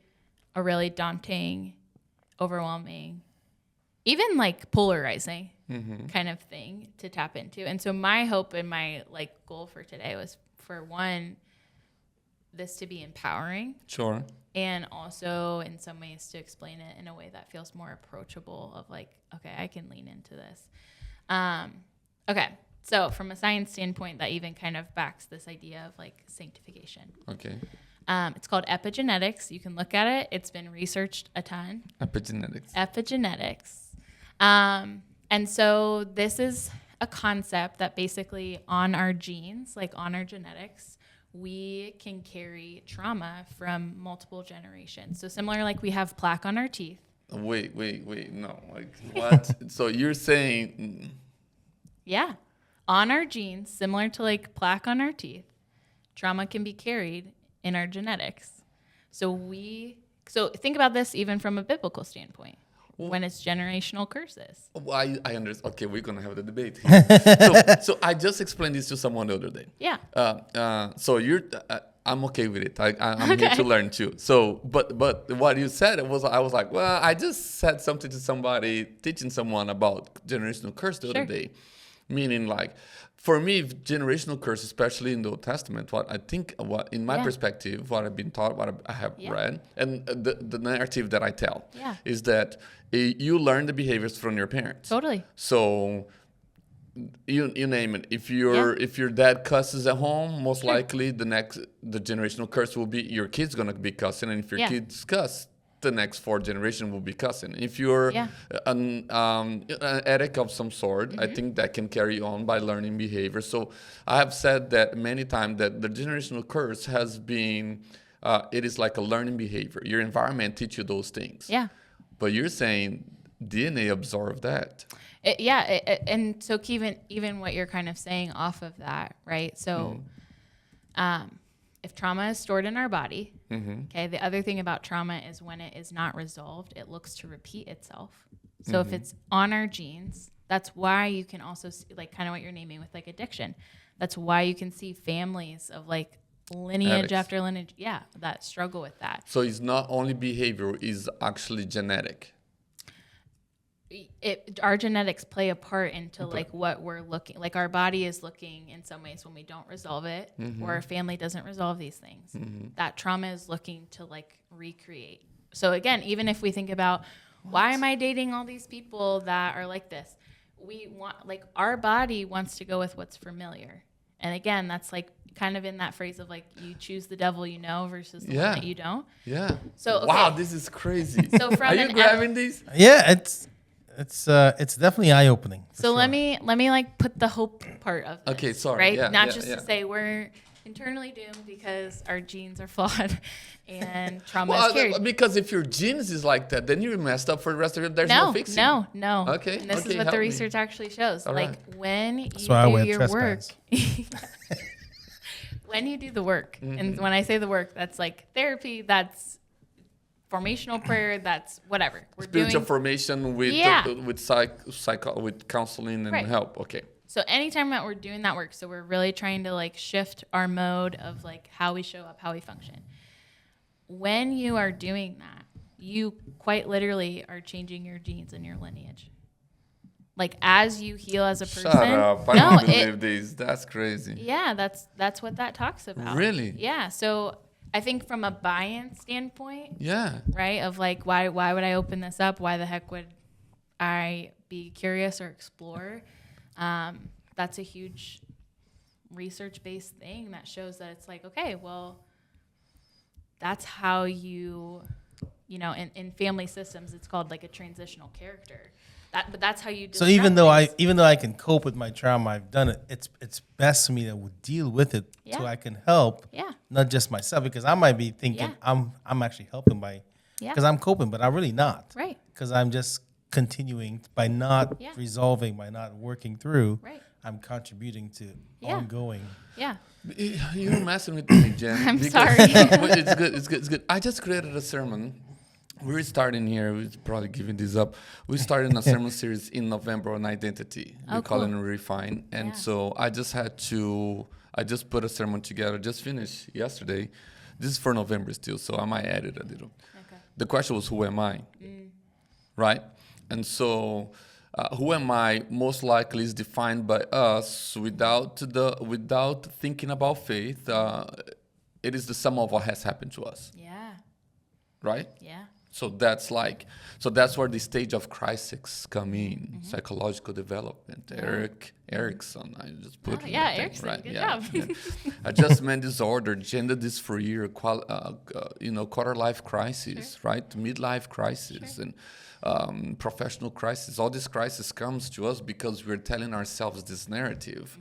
a really daunting, overwhelming, even like polarizing kind of thing to tap into. And so my hope and my like goal for today was for one, this to be empowering. Sure. And also in some ways to explain it in a way that feels more approachable of like, okay, I can lean into this. Okay. So from a science standpoint, that even kind of backs this idea of like sanctification. Okay. It's called epigenetics. You can look at it. It's been researched a ton. Epigenetics. And so this is a concept that basically on our genes, like on our genetics, we can carry trauma from multiple generations. So similar, like we have plaque on our teeth. Wait. No, like what? So you're saying... Yeah. On our genes, similar to like plaque on our teeth, trauma can be carried in our genetics. So think about this even from a biblical standpoint. When it's generational curses. Well, I understand. Okay, we're gonna have the debate. So I just explained this to someone the other day. Yeah. So I'm okay with it. I'm here to learn too. So, but what you said I was like, well, I just said something to somebody, teaching someone about generational curse the other day, meaning like. For me, generational curse, especially in the Old Testament, in my perspective, what I've been taught, what I have read, and the narrative that I tell is that you learn the behaviors from your parents. Totally. So you name it. If your dad cusses at home, most likely the generational curse will be your kid's gonna be cussing, and if your kids cuss, the next 4 generations will be cussing. If you're an addict of some sort, I think that can carry on by learning behavior. So I have said that many times that the generational curse has been, it is like a learning behavior. Your environment teach you those things. Yeah. But you're saying DNA absorb that. And so even what you're kind of saying off of that, right? So if trauma is stored in our body, okay, the other thing about trauma is when it is not resolved, it looks to repeat itself. So if it's on our genes, that's why you can also see, like kind of what you're naming with like addiction. That's why you can see families of like lineage after lineage, that struggle with that. So it's not only behavior, it's actually genetic. Our genetics play a part into like what we're looking, like our body is looking in some ways when we don't resolve it or our family doesn't resolve these things. That trauma is looking to like recreate. So again, even if we think about why am I dating all these people that are like this? We want, like our body wants to go with what's familiar. And again, that's like kind of in that phrase of like you choose the devil you know versus the one that you don't. Yeah. So wow, this is crazy. So from are you grabbing these? Yeah, it's definitely eye opening. So let me like put the hope part of this. Okay, sorry. Right? Yeah, Not just to say we're internally doomed because our genes are flawed and trauma is carried. Because if your genes is like that, then you're messed up for the rest of your life. There's no fixing. No. Okay. And this is what the research actually shows. All like right. when you do your work. When you do the work, and when I say the work, that's like therapy, that's formational prayer, that's whatever. We're spiritual doing formation with with counseling and help. Okay. So anytime that we're doing that work, so we're really trying to like shift our mode of like how we show up, how we function. When you are doing that, you quite literally are changing your genes and your lineage. Like as you heal as a person. Shut up! I don't believe these. That's crazy. Yeah, that's what that talks about. Really? Yeah. So I think from a buy-in standpoint. Yeah. Right. Of like, why would I open this up? Why the heck would I be curious or explore? That's a huge research-based thing that shows that it's like, okay, well, that's how you know, in family systems, it's called like a transitional character. But that's how you. So even though I can cope with my trauma, I've done it. It's best for me to deal with it so I can help. Yeah. Not just myself, because I might be thinking I'm actually helping because I'm coping, but I'm really not. Right. Because I'm just continuing by not resolving, by not working through. Right. I'm contributing to ongoing. Yeah. You're messing with me, Jen. I'm sorry. It's good. I just created a sermon. We're starting here. We're probably giving this up. We started a sermon series in November on identity. We call it Refine. And so I just put a sermon together, just finished yesterday. This is for November still, so I might add it a little. Okay. The question was, who am I? Right? And so who am I most likely is defined by us without thinking about faith. It is the sum of what has happened to us. Yeah. Right? Yeah. So that's where the stage of crisis come in, psychological development. Erickson, I just put it. Yeah, Erickson, right? Good job. Adjustment disorder, gender dysphoria, quarter life crisis, right? Midlife crisis, and professional crisis. All this crisis comes to us because we're telling ourselves this narrative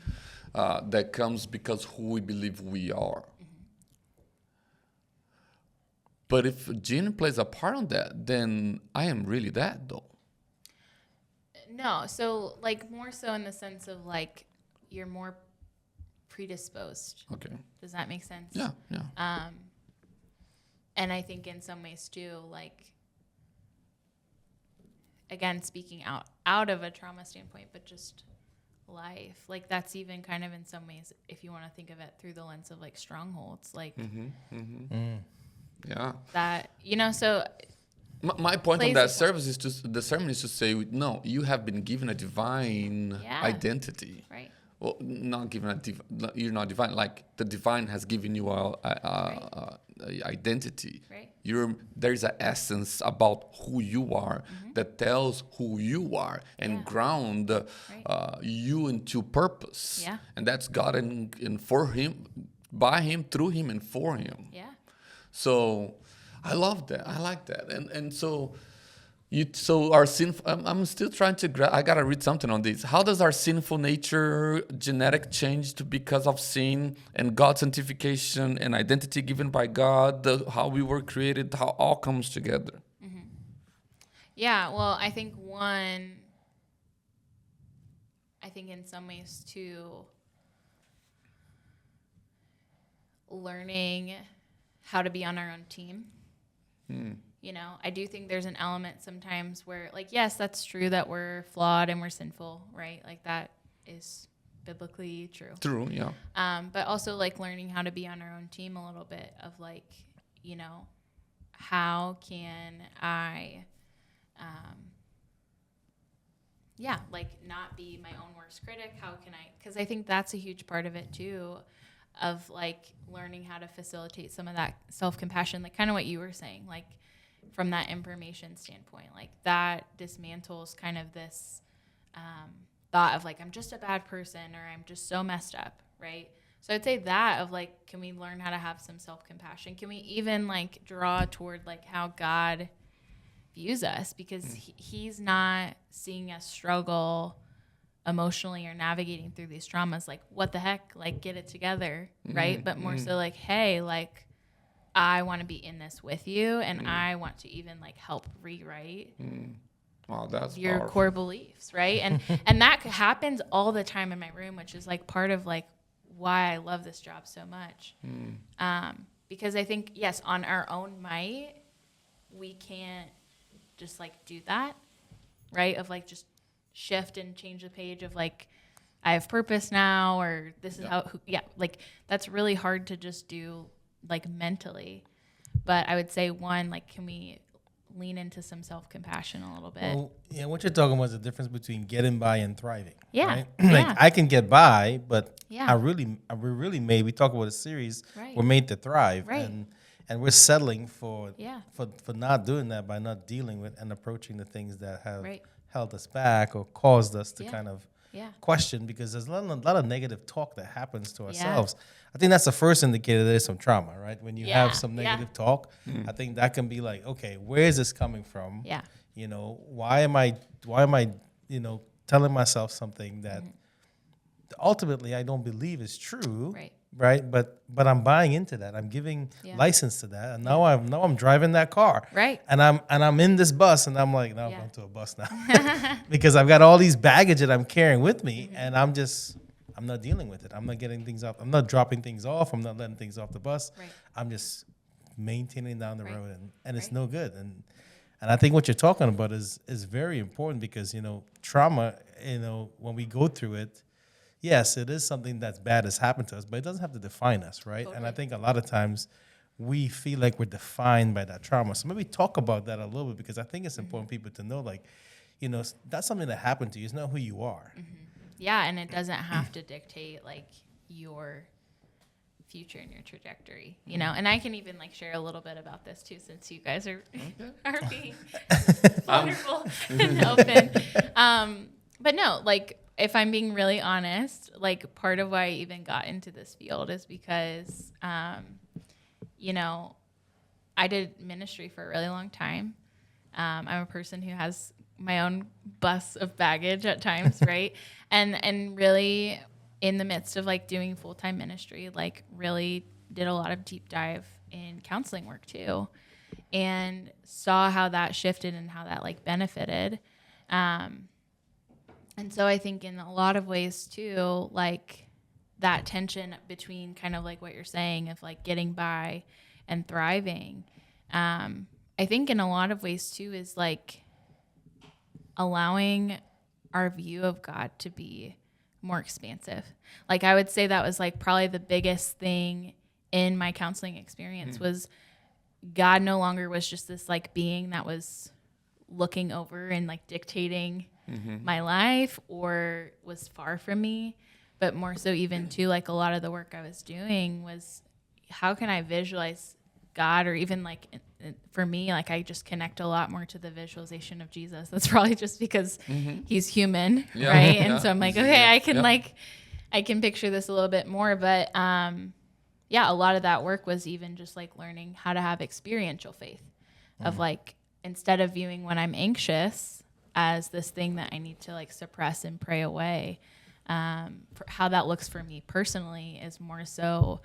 that comes because who we believe we are. But if Jenn plays a part on that, then I am really that, though. No, so like more so in the sense of like you're more predisposed. Okay. Does that make sense? Yeah. And I think in some ways too, like again, speaking out of a trauma standpoint, but just life, like that's even kind of in some ways, if you want to think of it through the lens of like strongholds, like. Yeah. That, so. My point on that sermon is to say, no, you have been given a divine identity. Right. Well, not given you're not divine. Like the divine has given you a identity. Right. There's an essence about who you are that tells who you are and ground you into purpose. Yeah. And that's God and for Him, by Him, through Him, and for Him. Yeah. So I love that. I like that. And so our I'm still trying to I got to read something on this. How does our sinful nature genetic change because of sin and God's sanctification and identity given by God, how we were created, how all comes together? Yeah, well, I think in some ways too, learning how to be on our own team. I do think there's an element sometimes where, like, yes, that's true that we're flawed and we're sinful, right? Like that is biblically true. True, yeah. But also like learning how to be on our own team a little bit of like, how can I, like not be my own worst critic? How can I, because I think that's a huge part of it too, of like learning how to facilitate some of that self-compassion, like kind of what you were saying, like from that information standpoint, like that dismantles kind of this thought of like, I'm just a bad person or I'm just so messed up, right? So I'd say that of like, can we learn how to have some self-compassion? Can we even like draw toward like how God views us? Because he's not seeing us struggle emotionally or navigating through these traumas, like what the heck, like get it together, right? But more so like, hey, like I want to be in this with you and I want to even like help rewrite that's your powerful. core beliefs, right? And that happens all the time in my room, which is like part of like why I love this job so much. Because I think, yes, on our own might, we can't just like do that, right? Of like just shift and change the page of like, I have purpose now, or this is how, like that's really hard to just do like mentally. But I would say one, like, can we lean into some self-compassion a little bit? Well, what you're talking about is the difference between getting by and thriving. Yeah. Right? Like I can get by, but Yeah. we're really made, we talk about a series, Right. we're made to thrive. Right. And we're settling for not doing that by not dealing with and approaching the things that have held us back or caused us to kind of question, because there's a lot of negative talk that happens to ourselves. I think that's the first indicator there's some trauma, right? When you have some negative talk, I think that can be like, okay, where is this coming from? Yeah. Why am I telling myself something that ultimately I don't believe is true. Right. But I'm buying into that. I'm giving license to that. And now I'm driving that car. Right. And I'm in this bus and I'm like, no, I'm going to a bus now. Because I've got all these baggage that I'm carrying with me and I'm not dealing with it. I'm not getting things off. I'm not dropping things off. I'm not letting things off the bus. Right. I'm just maintaining down the road and it's no good. And I think what you're talking about is very important because, trauma, when we go through it, yes, it is something that's bad has happened to us, but it doesn't have to define us, right? Totally. And I think a lot of times we feel like we're defined by that trauma. So maybe talk about that a little bit because I think it's important people to know, like, that's something that happened to you. It's not who you are. Yeah, and it doesn't have to dictate like your future and your trajectory, And I can even like share a little bit about this too, since you guys are being wonderful and open. But no, like if I'm being really honest, like part of why I even got into this field is because, I did ministry for a really long time. I'm a person who has my own bus of baggage at times, right? And really in the midst of like doing full-time ministry, like really did a lot of deep dive in counseling work too, and saw how that shifted and how that like benefited. And so I think in a lot of ways too, like that tension between kind of like what you're saying of like getting by and thriving, I think in a lot of ways too is like allowing our view of God to be more expansive. Like I would say that was like probably the biggest thing in my counseling experience was God no longer was just this like being that was looking over and like dictating my life or was far from me, but more so even too like a lot of the work I was doing was how can I visualize God, or even like for me, like I just connect a lot more to the visualization of Jesus. That's probably just because he's human, right? And so I'm like, okay, I can I can picture this a little bit more. But a lot of that work was even just like learning how to have experiential faith of like, instead of viewing when I'm anxious as this thing that I need to like suppress and pray away, for how that looks for me personally is more so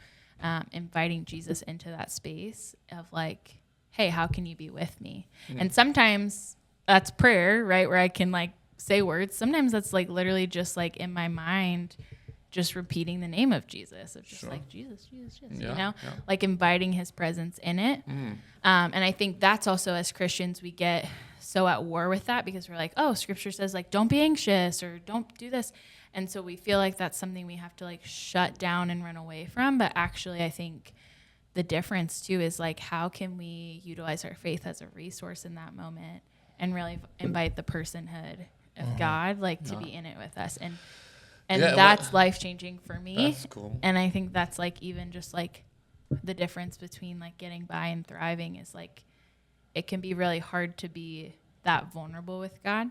inviting Jesus into that space of like, hey, how can you be with me? And sometimes that's prayer, right? Where I can like say words. Sometimes that's like literally just like in my mind, just repeating the name of Jesus, of just like Jesus, like inviting his presence in it. And I think that's also, as Christians, we get so at war with that because we're like, oh, scripture says like, don't be anxious or don't do this. And so we feel like that's something we have to like shut down and run away from. But actually, I think the difference too is like, how can we utilize our faith as a resource in that moment and really invite the personhood of God, like to be in it with us. And that's life-changing for me. That's cool. And I think that's like even just like the difference between like getting by and thriving is like, it can be really hard to be that vulnerable with God.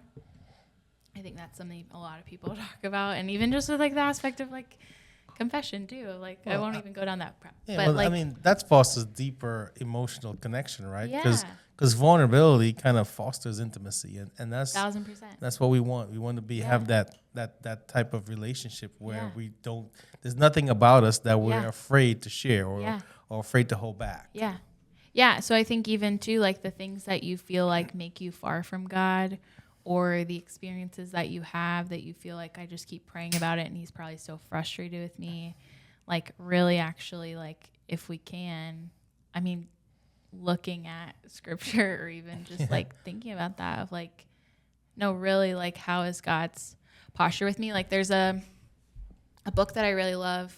I think that's something a lot of people talk about, and even just with like the aspect of like confession too. Like I won't even go down that. But like, I mean, that fosters deeper emotional connection, right? Yeah. Because vulnerability kind of fosters intimacy, and that's 1000%. That's what we want. We want to be have that type of relationship where we don't. There's nothing about us that we're afraid to share or afraid to hold back. Yeah. Yeah. So I think even too, like the things that you feel like make you far from God, or the experiences that you have that you feel like I just keep praying about it and he's probably so frustrated with me. Like really actually like if we can, I mean, looking at scripture or even just like thinking about that of like, no, really like how is God's posture with me? Like there's a book that I really love.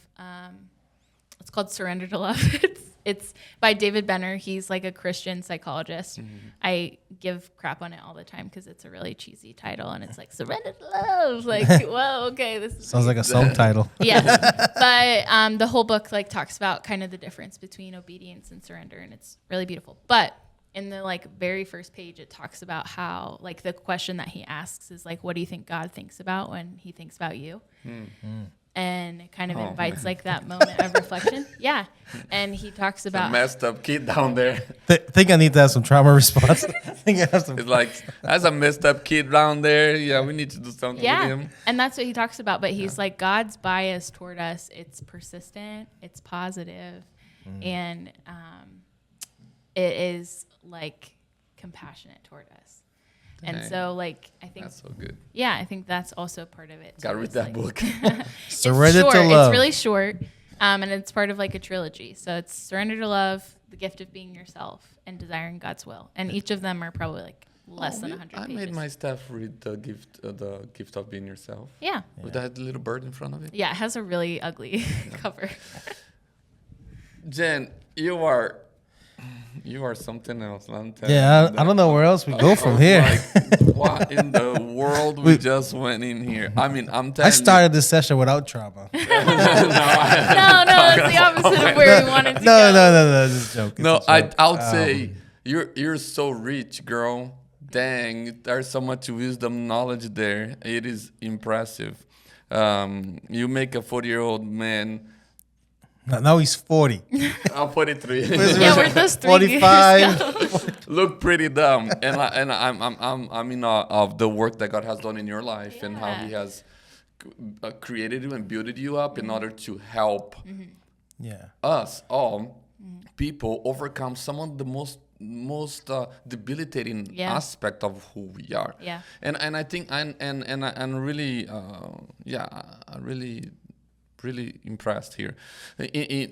It's called Surrender to Love. It's by David Benner. He's like a Christian psychologist. I give crap on it all the time because it's a really cheesy title and it's like Surrender to Love. Like, whoa, okay, this is sounds like a song title. Yeah, but the whole book like talks about kind of the difference between obedience and surrender, and it's really beautiful. But in the like very first page, it talks about how like the question that he asks is like, what do you think God thinks about when he thinks about you? And it kind of invites like that moment of reflection. Yeah. And he talks about a messed up kid down there. Think I need to have some trauma response. Think I have some. It's like, that's a messed up kid down there. Yeah, we need to do something with him. And that's what he talks about. But he's like, God's bias toward us, it's persistent, it's positive, and it is like compassionate toward us. And so, like, I think that's so good. Yeah, I think that's also part of it. Gotta read that book. Surrender to Love. It's really short, and it's part of like a trilogy. So it's Surrender to Love, The Gift of Being Yourself, and Desiring God's Will. And each of them are probably like less than 100 pages. I made my staff read the gift of Being Yourself. Yeah. With that little bird in front of it. Yeah, it has a really ugly cover. Jenn, you are You are something else. I don't know where else we go from here. Like, what in the world we just went in here? I mean, I'm telling I started this session without trauma. No, it's the opposite of where we wanted to go. No, just a joke. No, I would say you're so rich, girl. Dang, there's so much wisdom, knowledge there. It is impressive. You make a 40-year-old man. Now he's 40. I'm 43. Yeah, we're just 45. Look pretty dumb, and I'm in awe of the work that God has done in your life and how He has created you and built you up in order to help us all people overcome some of the most debilitating aspect of who we are. Yeah. And I think and really I'm really impressed here.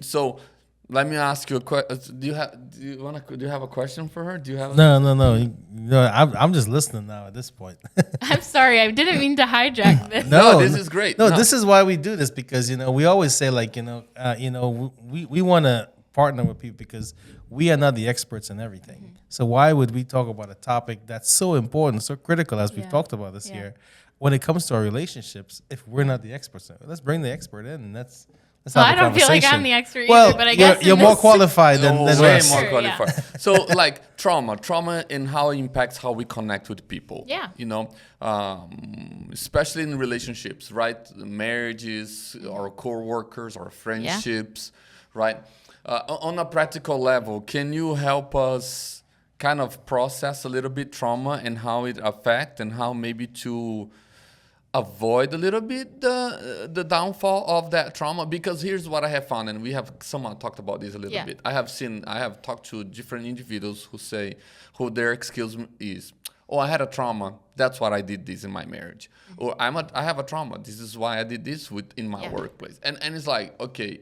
So let me ask you a question. Do you have a question for her? Do you have No. I'm just listening now at this point. I'm sorry, I didn't mean to hijack this. No, this is great. No, this is why we do this, because we always say, like, we want to partner with people because we are not the experts in everything. Mm-hmm. So why would we talk about a topic that's so important, so critical, as we've talked about this year, when it comes to our relationships, if we're not the experts? Let's bring the expert in, and let's well, have a I don't feel like conversation. I'm the expert either, but I guess you're more qualified than way us. more qualified. Yeah. So, like, trauma and how it impacts how we connect with people. Yeah. Especially in relationships, right? Marriages, our co-workers, our friendships, right? On a practical level, can you help us kind of process a little bit trauma and how it affects and how maybe to avoid a little bit the downfall of that trauma? Because here's what I have found, and we have someone talked about this a little bit. I have talked to different individuals who their excuse is, oh, I had a trauma, that's why I did this in my marriage. Mm-hmm. Or I have a trauma, this is why I did this in my workplace. And it's like, okay,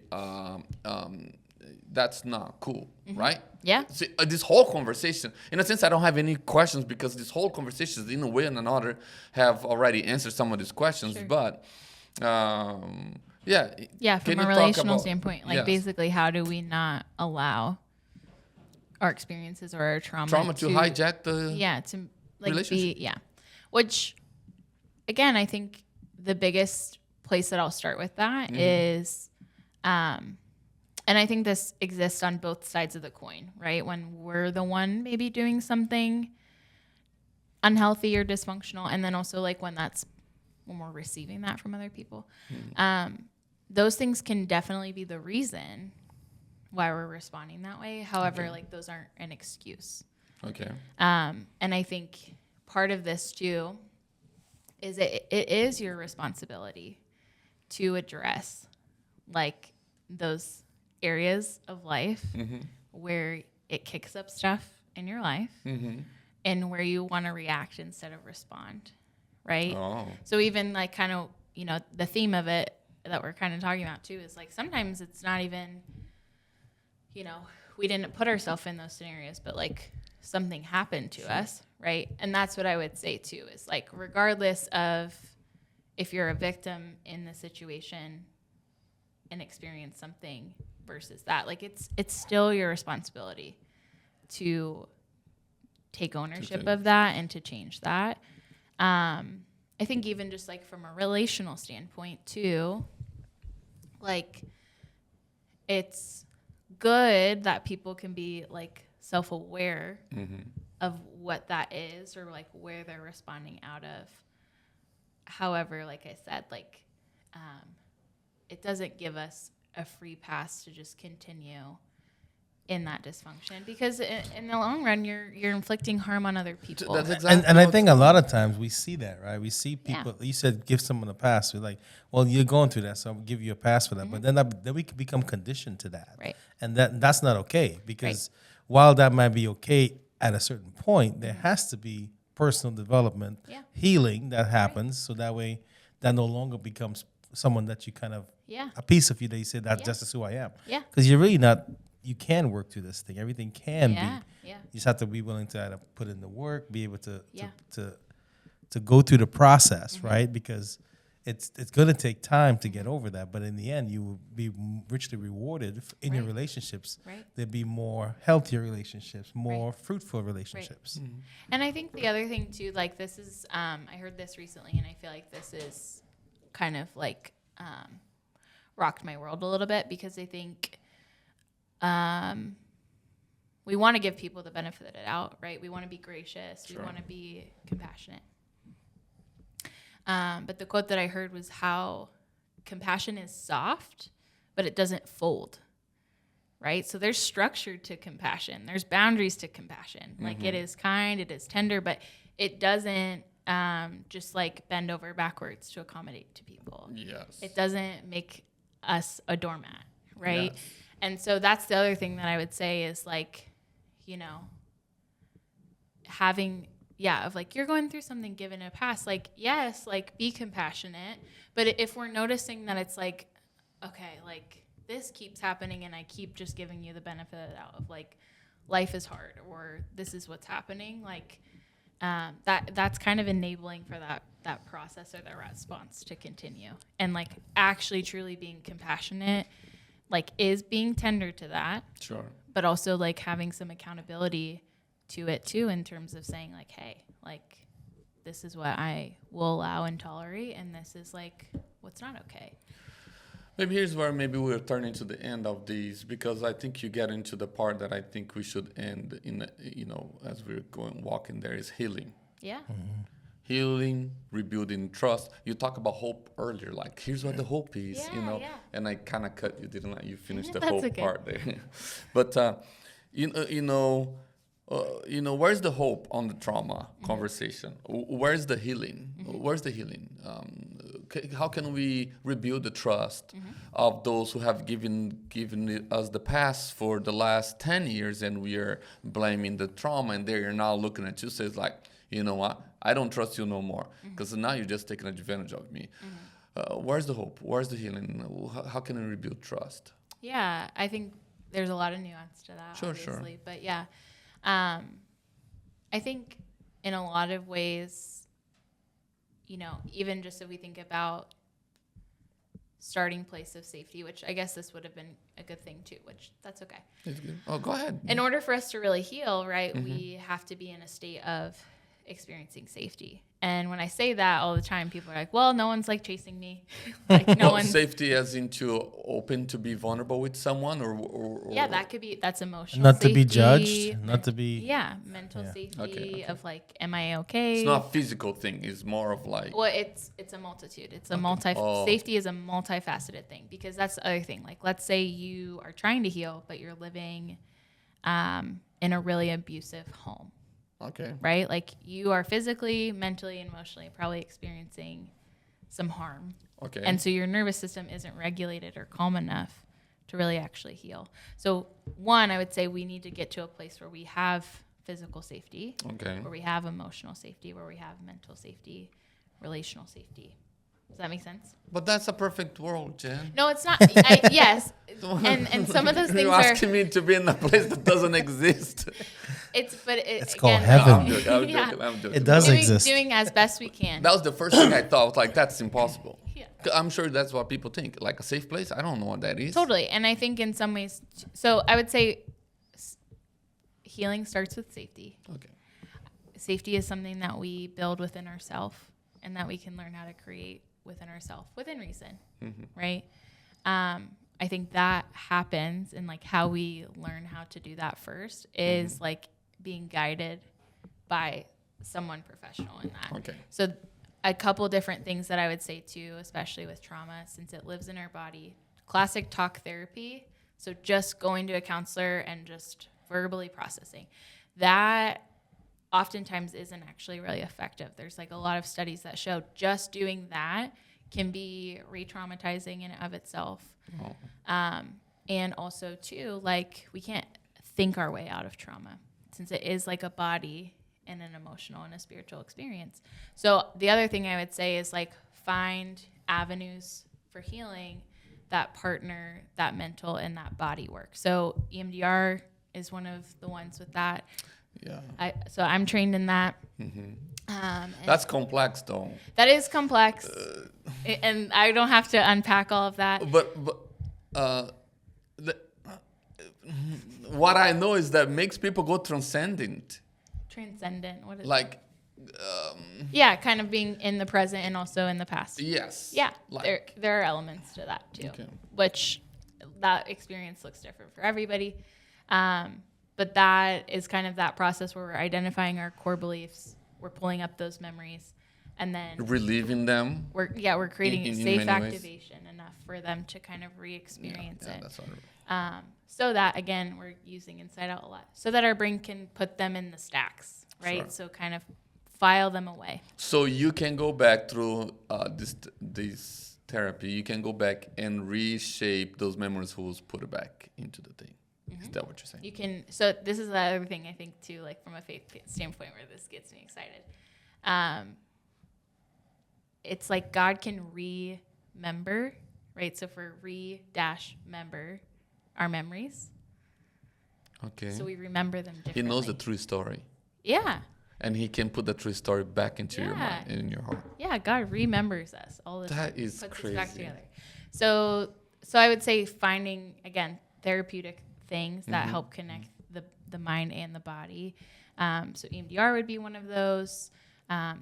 that's not cool, right? Yeah. See, this whole conversation, in a sense, I don't have any questions because this whole conversation, in a way or another, have already answered some of these questions. Sure. But, from a relational standpoint, like basically, how do we not allow our experiences or our trauma to hijack the to like relationship? Which, again, I think the biggest place that I'll start with that is, and I think this exists on both sides of the coin, right? When we're the one maybe doing something unhealthy or dysfunctional, and then also like when we're receiving that from other people. Those things can definitely be the reason why we're responding that way. However, like those aren't an excuse. Okay. And I think part of this too is it is your responsibility to address like those areas of life where it kicks up stuff in your life and where you want to react instead of respond, right? So even like kind of, the theme of it that we're kind of talking about too is like sometimes it's not even, we didn't put ourselves in those scenarios, but like something happened to us, right? And that's what I would say too is like regardless of if you're a victim in the situation and experience something versus that, like it's still your responsibility to take ownership of that and to change that. I think even just like from a relational standpoint too, like it's good that people can be like self-aware of what that is or like where they're responding out of. However, like I said, like it doesn't give us a free pass to just continue in that dysfunction because in the long run you're inflicting harm on other people. That's exactly and I think a lot of times we see that, right? We see people. You said give someone a pass. We're like, well, you're going through that, so I'll give you a pass for that. But then we can become conditioned to that, right? And that's not okay because while that might be okay at a certain point, there has to be personal development, healing that happens, so that way that no longer becomes someone that you kind of a piece of you that you say that's just who I am. Yeah. Because you're really not. You can work through this thing. Everything can be. Yeah. You just have to be willing to put in the work, be able to go through the process, right? Because it's going to take time to get over that, but in the end, you will be richly rewarded in your relationships. Right. There'll be more healthier relationships, more fruitful relationships. Right. And I think the other thing too, like this is, I heard this recently, and I feel like this is kind of like rocked my world a little bit, because I think we want to give people the benefit of the doubt, right? We want to be gracious. Sure. We want to be compassionate. But the quote that I heard was how compassion is soft, but it doesn't fold, right? So there's structure to compassion. There's boundaries to compassion. Like it is kind, it is tender, but it doesn't just like bend over backwards to accommodate to people. Yes. It doesn't make us a doormat, right? Yes. And so that's the other thing that I would say is like, you know, having... of like, you're going through something, given a pass, like, yes, like be compassionate. But if we're noticing that it's like, okay, like this keeps happening and I keep just giving you the benefit of the doubt of like, life is hard or this is what's happening. Like that's kind of enabling for that process or that response to continue. And like actually truly being compassionate, like is being tender to that. Sure. But also like having some accountability to it too, in terms of saying like, hey, like this is what I will allow and tolerate, and this is like what's not okay. Maybe here's where maybe we're turning to the end of these, because I think you get into the part that I think we should end in, you know, as we're walking there, is healing. Yeah. Mm-hmm. Healing, rebuilding trust. You talk about hope earlier, like here's what the hope is, you know, and I kind of cut you, didn't let you finish the hope part there. But where's the hope on the trauma conversation? Where's the healing? Where's the healing? How can we rebuild the trust of those who have given us the past for the last 10 years, and we are blaming the trauma, and they're now looking at you, says like, you know what? I don't trust you no more, because now you're just taking advantage of me. Where's the hope? Where's the healing? How can we rebuild trust? Yeah, I think there's a lot of nuance to that, obviously. Sure. But yeah. I think in a lot of ways, you know, even just if we think about starting place of safety, which I guess this would have been a good thing too, which that's okay. It's good. Oh, go ahead. In order for us to really heal, right, we have to be in a state of experiencing safety. And when I say that all the time, people are like, well, no one's like chasing me. Like no one's... Safety as into open to be vulnerable with someone or yeah, that could be, that's emotional not safety. To be judged, not to be... Yeah, mental safety okay. of like, am I okay? It's not a physical thing. It's more of like... Well, it's a multitude. It's a safety is a multifaceted thing, because that's the other thing. Like, let's say you are trying to heal, but you're living in a really abusive home. Okay. Right? Like you are physically, mentally, and emotionally probably experiencing some harm. Okay. And so your nervous system isn't regulated or calm enough to really actually heal. So one, I would say we need to get to a place where we have physical safety, where we have emotional safety, where we have mental safety, relational safety. Does that make sense? But that's a perfect world, Jen. No, it's not. Yes. And some of those things You're asking me to be in a place that doesn't exist. It's called heaven. I'm joking. It does exist. Doing as best we can. That was the first thing I thought. I was like, that's impossible. Yeah. I'm sure that's what people think. Like a safe place? I don't know what that is. Totally. And I think in some ways, so I would say healing starts with safety. Okay. Safety is something that we build within ourselves and that we can learn how to create within ourselves, within reason, right? I think that happens, and like how we learn how to do that first is like being guided by someone professional in that. Okay. So a couple different things that I would say too, especially with trauma, since it lives in our body, classic talk therapy. So just going to a counselor and just verbally processing that oftentimes isn't actually really effective. There's like a lot of studies that show just doing that can be re-traumatizing in and of itself. Oh. And also too, like we can't think our way out of trauma, since it is like a body and an emotional and a spiritual experience. So the other thing I would say is like find avenues for healing that partner that mental and that body work. So EMDR is one of the ones with that. Yeah. So I'm trained in that. That's complex, though. That is complex. And I don't have to unpack all of that. But what I know is that makes people go transcendent. Transcendent. What is like? Yeah, kind of being in the present and also in the past. Yes. Yeah, Like, there are elements to that too, okay. which that experience looks different for everybody. But that is kind of that process where we're identifying our core beliefs, we're pulling up those memories, and then reliving them. We're creating in safe many ways. activation enough for them to kind of re-experience it. That's what So that, again, we're using Inside Out a lot, so that our brain can put them in the stacks, right? Sure. So kind of file them away. So you can go back through this therapy. You can go back and reshape those memories, who's put it back into the thing. Mm-hmm. Is that what you're saying? You can. So this is the other thing I think too, like from a faith standpoint, where this gets me excited. It's like God can remember, right? So for remember our memories. Okay. So we remember them differently. He knows the true story. Yeah. And he can put the true story back into your mind and in your heart. Yeah, God remembers us all the time. That is puts crazy. Us back together. So I would say finding, again, therapeutic things that help connect the mind and the body. So EMDR would be one of those.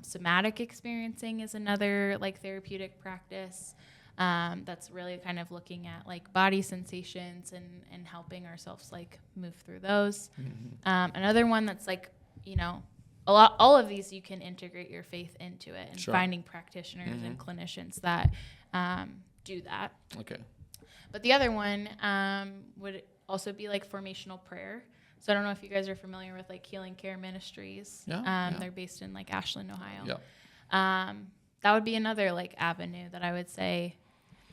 Somatic experiencing is another like therapeutic practice. That's really kind of looking at like body sensations and helping ourselves like move through those. Another one that's like, all of these you can integrate your faith into it, and finding practitioners and clinicians that do that. Okay. But the other one would also be like formational prayer. So I don't know if you guys are familiar with like Healing Care Ministries. They're based in like Ashland, Ohio. Yeah. That would be another like avenue that I would say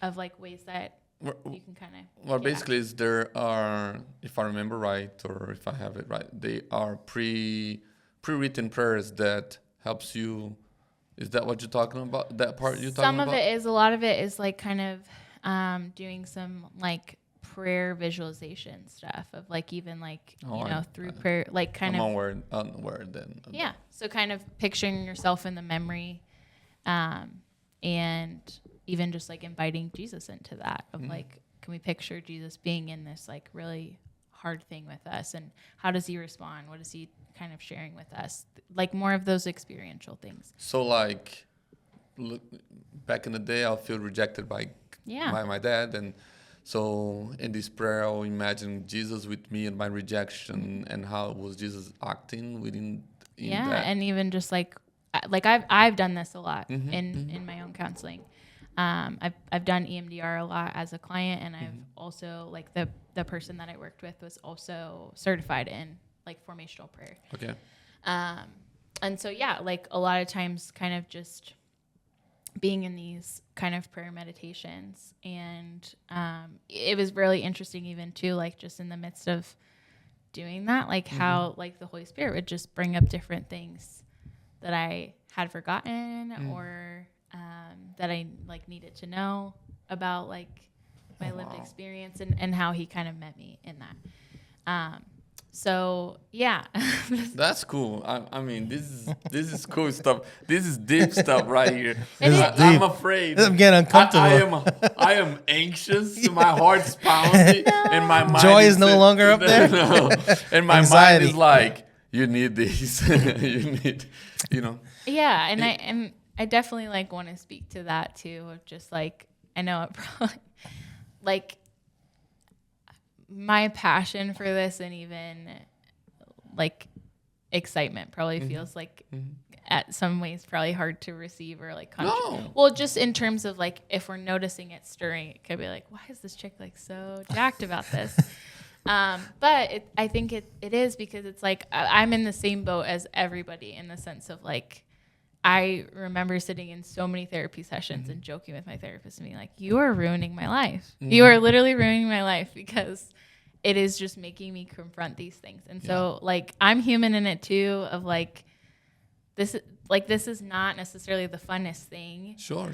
of like ways that you can kind of. Well, basically, there are, if I remember right, or if I have it right, they are pre-written prayers that helps you. Is that what you're talking about? That part you're talking about? Some of it is. A lot of it is like kind of doing some like prayer visualization stuff of like even like through prayer, like kind of onward then. Yeah, so kind of picturing yourself in the memory, and even just like inviting Jesus into that of like, can we picture Jesus being in this like really hard thing with us, and how does he respond? What is he kind of sharing with us? Like more of those experiential things. So like, look, back in the day, I feel rejected by my dad, and so in this prayer, I'll imagine Jesus with me and my rejection, and how was Jesus acting within that. And even just like I've done this a lot in my own counseling. I've done EMDR a lot as a client, and I've also like the person that I worked with was also certified in like formational prayer. Okay. And so like a lot of times kind of just being in these kind of prayer meditations, and it was really interesting even too, like just in the midst of doing that, like how like the Holy Spirit would just bring up different things that I had forgotten or that I like needed to know about like my lived experience, and how he kind of met me in that. So yeah, that's cool. I mean, this is cool stuff. This is deep stuff right here. I'm afraid. I'm getting uncomfortable. I am anxious. My heart's pounding, and my mind Joy is no longer up there. No. And my Anxiety. mind is like, you need this. You need, Yeah, and I definitely like want to speak to that too. Of just like, I know it probably like my passion for this, and even like excitement probably feels like at some ways probably hard to receive or like well, just in terms of like if we're noticing it stirring, it could be like, why is this chick like so jacked about this? But I think it is because it's like I'm in the same boat as everybody, in the sense of like, I remember sitting in so many therapy sessions and joking with my therapist and being like, you are ruining my life. You are literally ruining my life, because it is just making me confront these things. And so like, I'm human in it too, of like, this is not necessarily the funnest thing. Sure.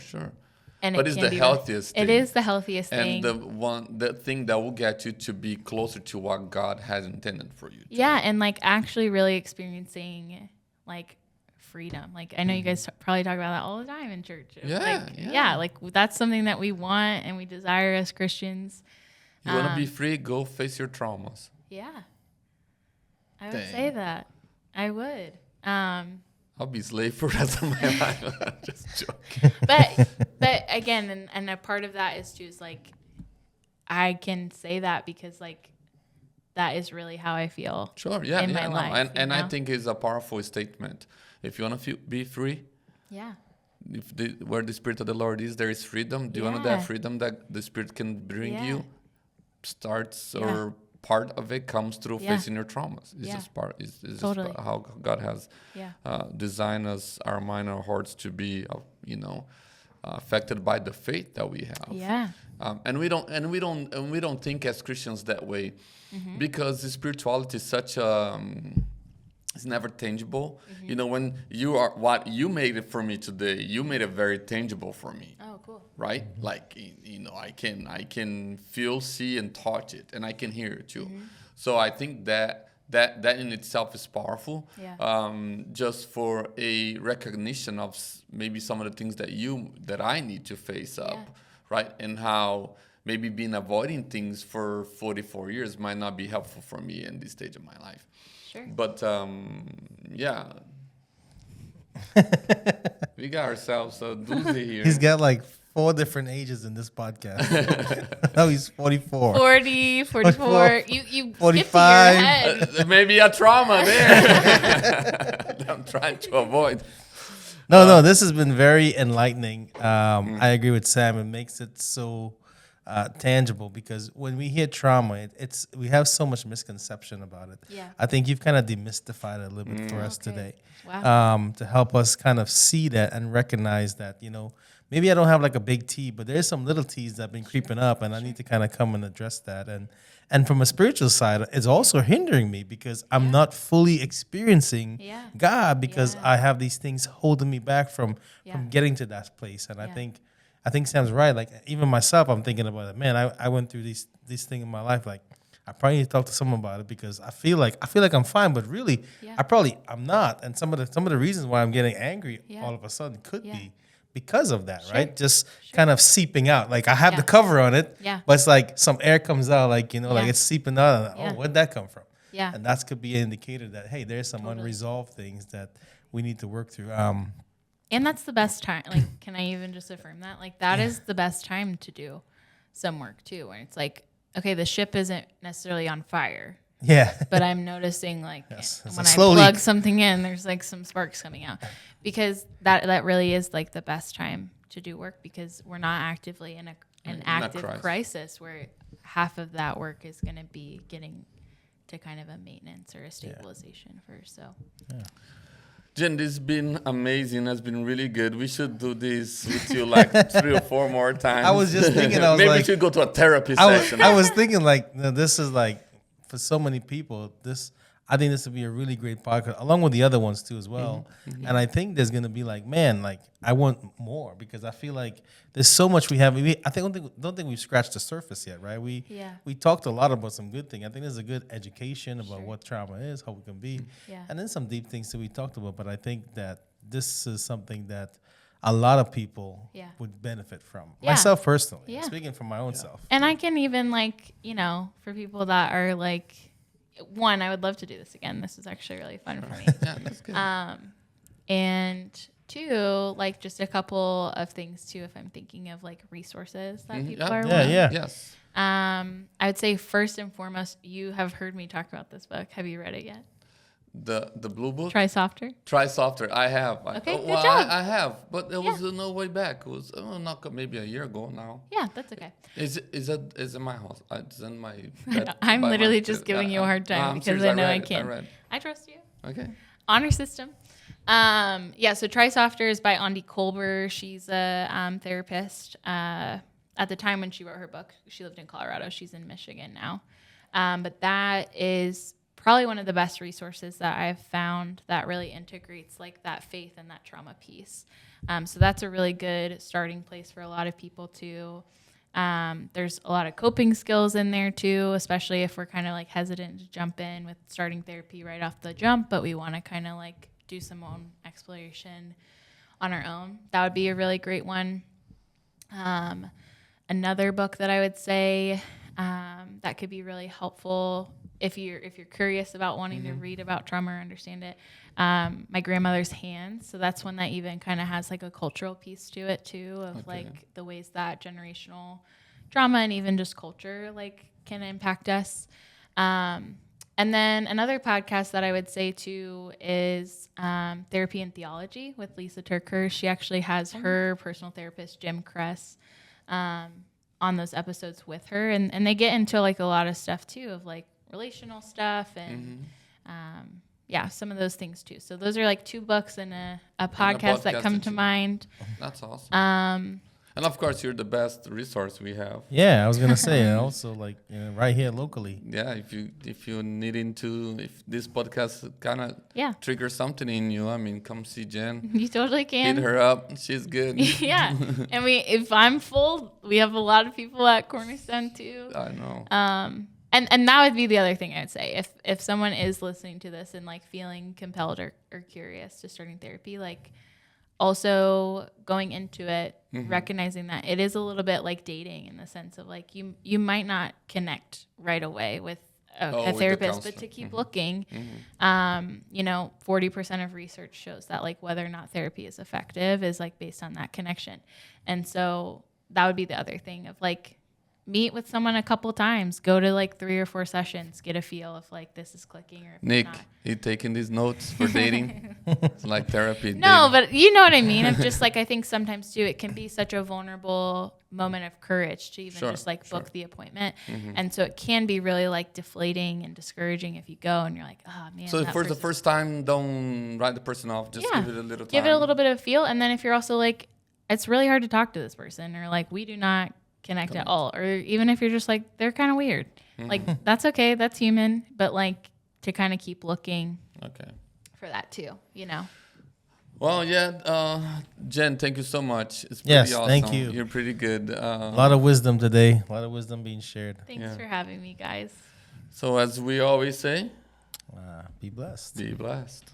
And but it's the healthiest thing. It is the healthiest thing. And the thing that will get you to be closer to what God has intended for you. Yeah. And like actually really experiencing like freedom. Like, I know you guys probably talk about that all the time in church. Yeah. Like that's something that we want and we desire as Christians. You want to be free? Go face your traumas. Yeah. I would say that. I would. I'll be slave for the rest of my life. Just joking. But again, and a part of that is just like, I can say that because like, that is really how I feel. Sure, yeah, in my life, and I think it's a powerful statement. If you want to be free, where the Spirit of the Lord is, there is freedom. Do you know that freedom that the Spirit can bring you starts or part of it comes through facing your traumas. It's just part. It's Totally. just how God has designed us, our mind, our hearts to be, affected by the faith that we have. Yeah. And we don't think as Christians that way, because the spirituality is such a it's never tangible. You know, when you are what you made it for me today, you made it very tangible for me. Oh, cool. Right? Like, you know, I can feel, see, and touch it, and I can hear it too. So I think that in itself is powerful. Yeah. Just for a recognition of maybe some of the things that I need to face up, right? And how maybe been avoiding things for 44 years might not be helpful for me in this stage of my life. Sure. But we got ourselves a doozy here. He's got like 4 different ages in this podcast. No, he's 44. 40, 44. You 45. skipped your head. Maybe a trauma there. I'm trying to avoid. No, this has been very enlightening. I agree with Sam. It makes it so tangible, because when we hear trauma, we have so much misconception about it. Yeah. I think you've kind of demystified it a little bit for us today. Wow. To help us kind of see that and recognize that, you know, maybe I don't have like a big T, but there's some little T's that have been creeping up, and I need to kind of come and address that. And from a spiritual side, it's also hindering me because I'm not fully experiencing God, because I have these things holding me back from getting to that place. And I think Sam's right. Like, even myself, I'm thinking about it. Man, I went through this thing in my life. Like, I probably need to talk to someone about it, because I feel like I'm fine, but really, I'm not. And some of the reasons why I'm getting angry all of a sudden could be because of that, right? Just kind of seeping out. Like, I have the cover on it, but it's like some air comes out, like, you know, like it's seeping out. Oh, where'd that come from? Yeah. And that could be an indicator that, hey, there's some unresolved things that we need to work through. And that's the best time. Like, can I even just affirm that? Like, that is the best time to do some work too, where it's like, okay, the ship isn't necessarily on fire. Yeah. But I'm noticing, like, when I slow plug leak. something in, there's like some sparks coming out, because that really is like the best time to do work, because we're not actively in an active crisis where half of that work is going to be getting to kind of a maintenance or a stabilization first. So. Yeah. Jenn, this has been amazing. It's been really good. We should do this with you like 3 or 4 more times. I was just thinking, maybe we should go to a therapy session. I was thinking, like, this is like, for so many people, I think this would be a really great podcast, along with the other ones too as well. And I think there's gonna be like, man, like, I want more, because I feel like there's so much we have. Don't think we've scratched the surface yet, right? We talked a lot about some good things. I think there's a good education about what trauma is, how it can be, and then some deep things that we talked about. But I think that this is something that a lot of people would benefit from. Myself personally, speaking from my own self. And I can even, like, you know, for people that are like, one, I would love to do this again. This is actually really fun for me. Yeah, that's good. And 2, like, just a couple of things too, if I'm thinking of like resources that people are wanting. Yes. I would say first and foremost, you have heard me talk about this book. Have you read it yet? The blue book? Try Softer. Try Softer. I have. Okay, good job. I have, but there was no way back. It was not maybe a year ago now. Yeah, that's okay. Is it in my house? It's in my bed. I'm literally just giving you a hard time because I know I can't. I trust you. Okay. Honor system. So Try Softer is by Andi Kolber. She's a therapist. At the time when she wrote her book, she lived in Colorado. She's in Michigan now. But that is probably one of the best resources that I've found that really integrates like that faith and that trauma piece. So that's a really good starting place for a lot of people too. There's a lot of coping skills in there too, especially if we're kind of like hesitant to jump in with starting therapy right off the jump, but we want to kind of like do some own exploration on our own. That would be a really great one. Another book that I would say that could be really helpful if you're curious about wanting to read about trauma or understand it. My Grandmother's Hands. So that's one that even kind of has like a cultural piece to it too, of like the ways that generational trauma and even just culture like can impact us. And then another podcast that I would say too is Therapy and Theology with Lisa Turker. She actually has her personal therapist, Jim Kress, on those episodes with her. And they get into like a lot of stuff too of like relational stuff and some of those things too. So those are like 2 books and a podcast that come to mind. That's awesome. And of course, you're the best resource we have. Yeah, I was gonna say, also like right here locally. Yeah, if you needing to, if this podcast kind of triggers something in you, I mean, come see Jenn. You totally can. Hit her up. She's good. Yeah, and if I'm full, we have a lot of people at Cornerstone too. I know. And that would be the other thing I would say. If someone is listening to this and like feeling compelled or curious to starting therapy, like also going into it, recognizing that it is a little bit like dating in the sense of like you might not connect right away with a therapist, but to keep looking, 40% of research shows that like whether or not therapy is effective is like based on that connection. And so that would be the other thing of like, meet with someone a couple times, go to like 3 or 4 sessions, get a feel if like this is clicking or if Nick, it's not. you taking these notes for dating? It's like therapy. No, but you know what I mean. Of just like I think sometimes too, it can be such a vulnerable moment of courage to even just like book the appointment, and so it can be really like deflating and discouraging if you go and you're like, oh man. So for the first time, don't write the person off. Just give it a little time. Give it a little bit of feel, and then if you're also like, it's really hard to talk to this person, or like we do not connect at all, or even if you're just like they're kind of weird, like that's okay, that's human, but like to kind of keep looking for that too, Well, Jenn, thank you so much. It's pretty awesome. Thank you. You're pretty good. A lot of wisdom today, a lot of wisdom being shared. Thanks for having me, guys. So as we always say, be blessed. Be blessed.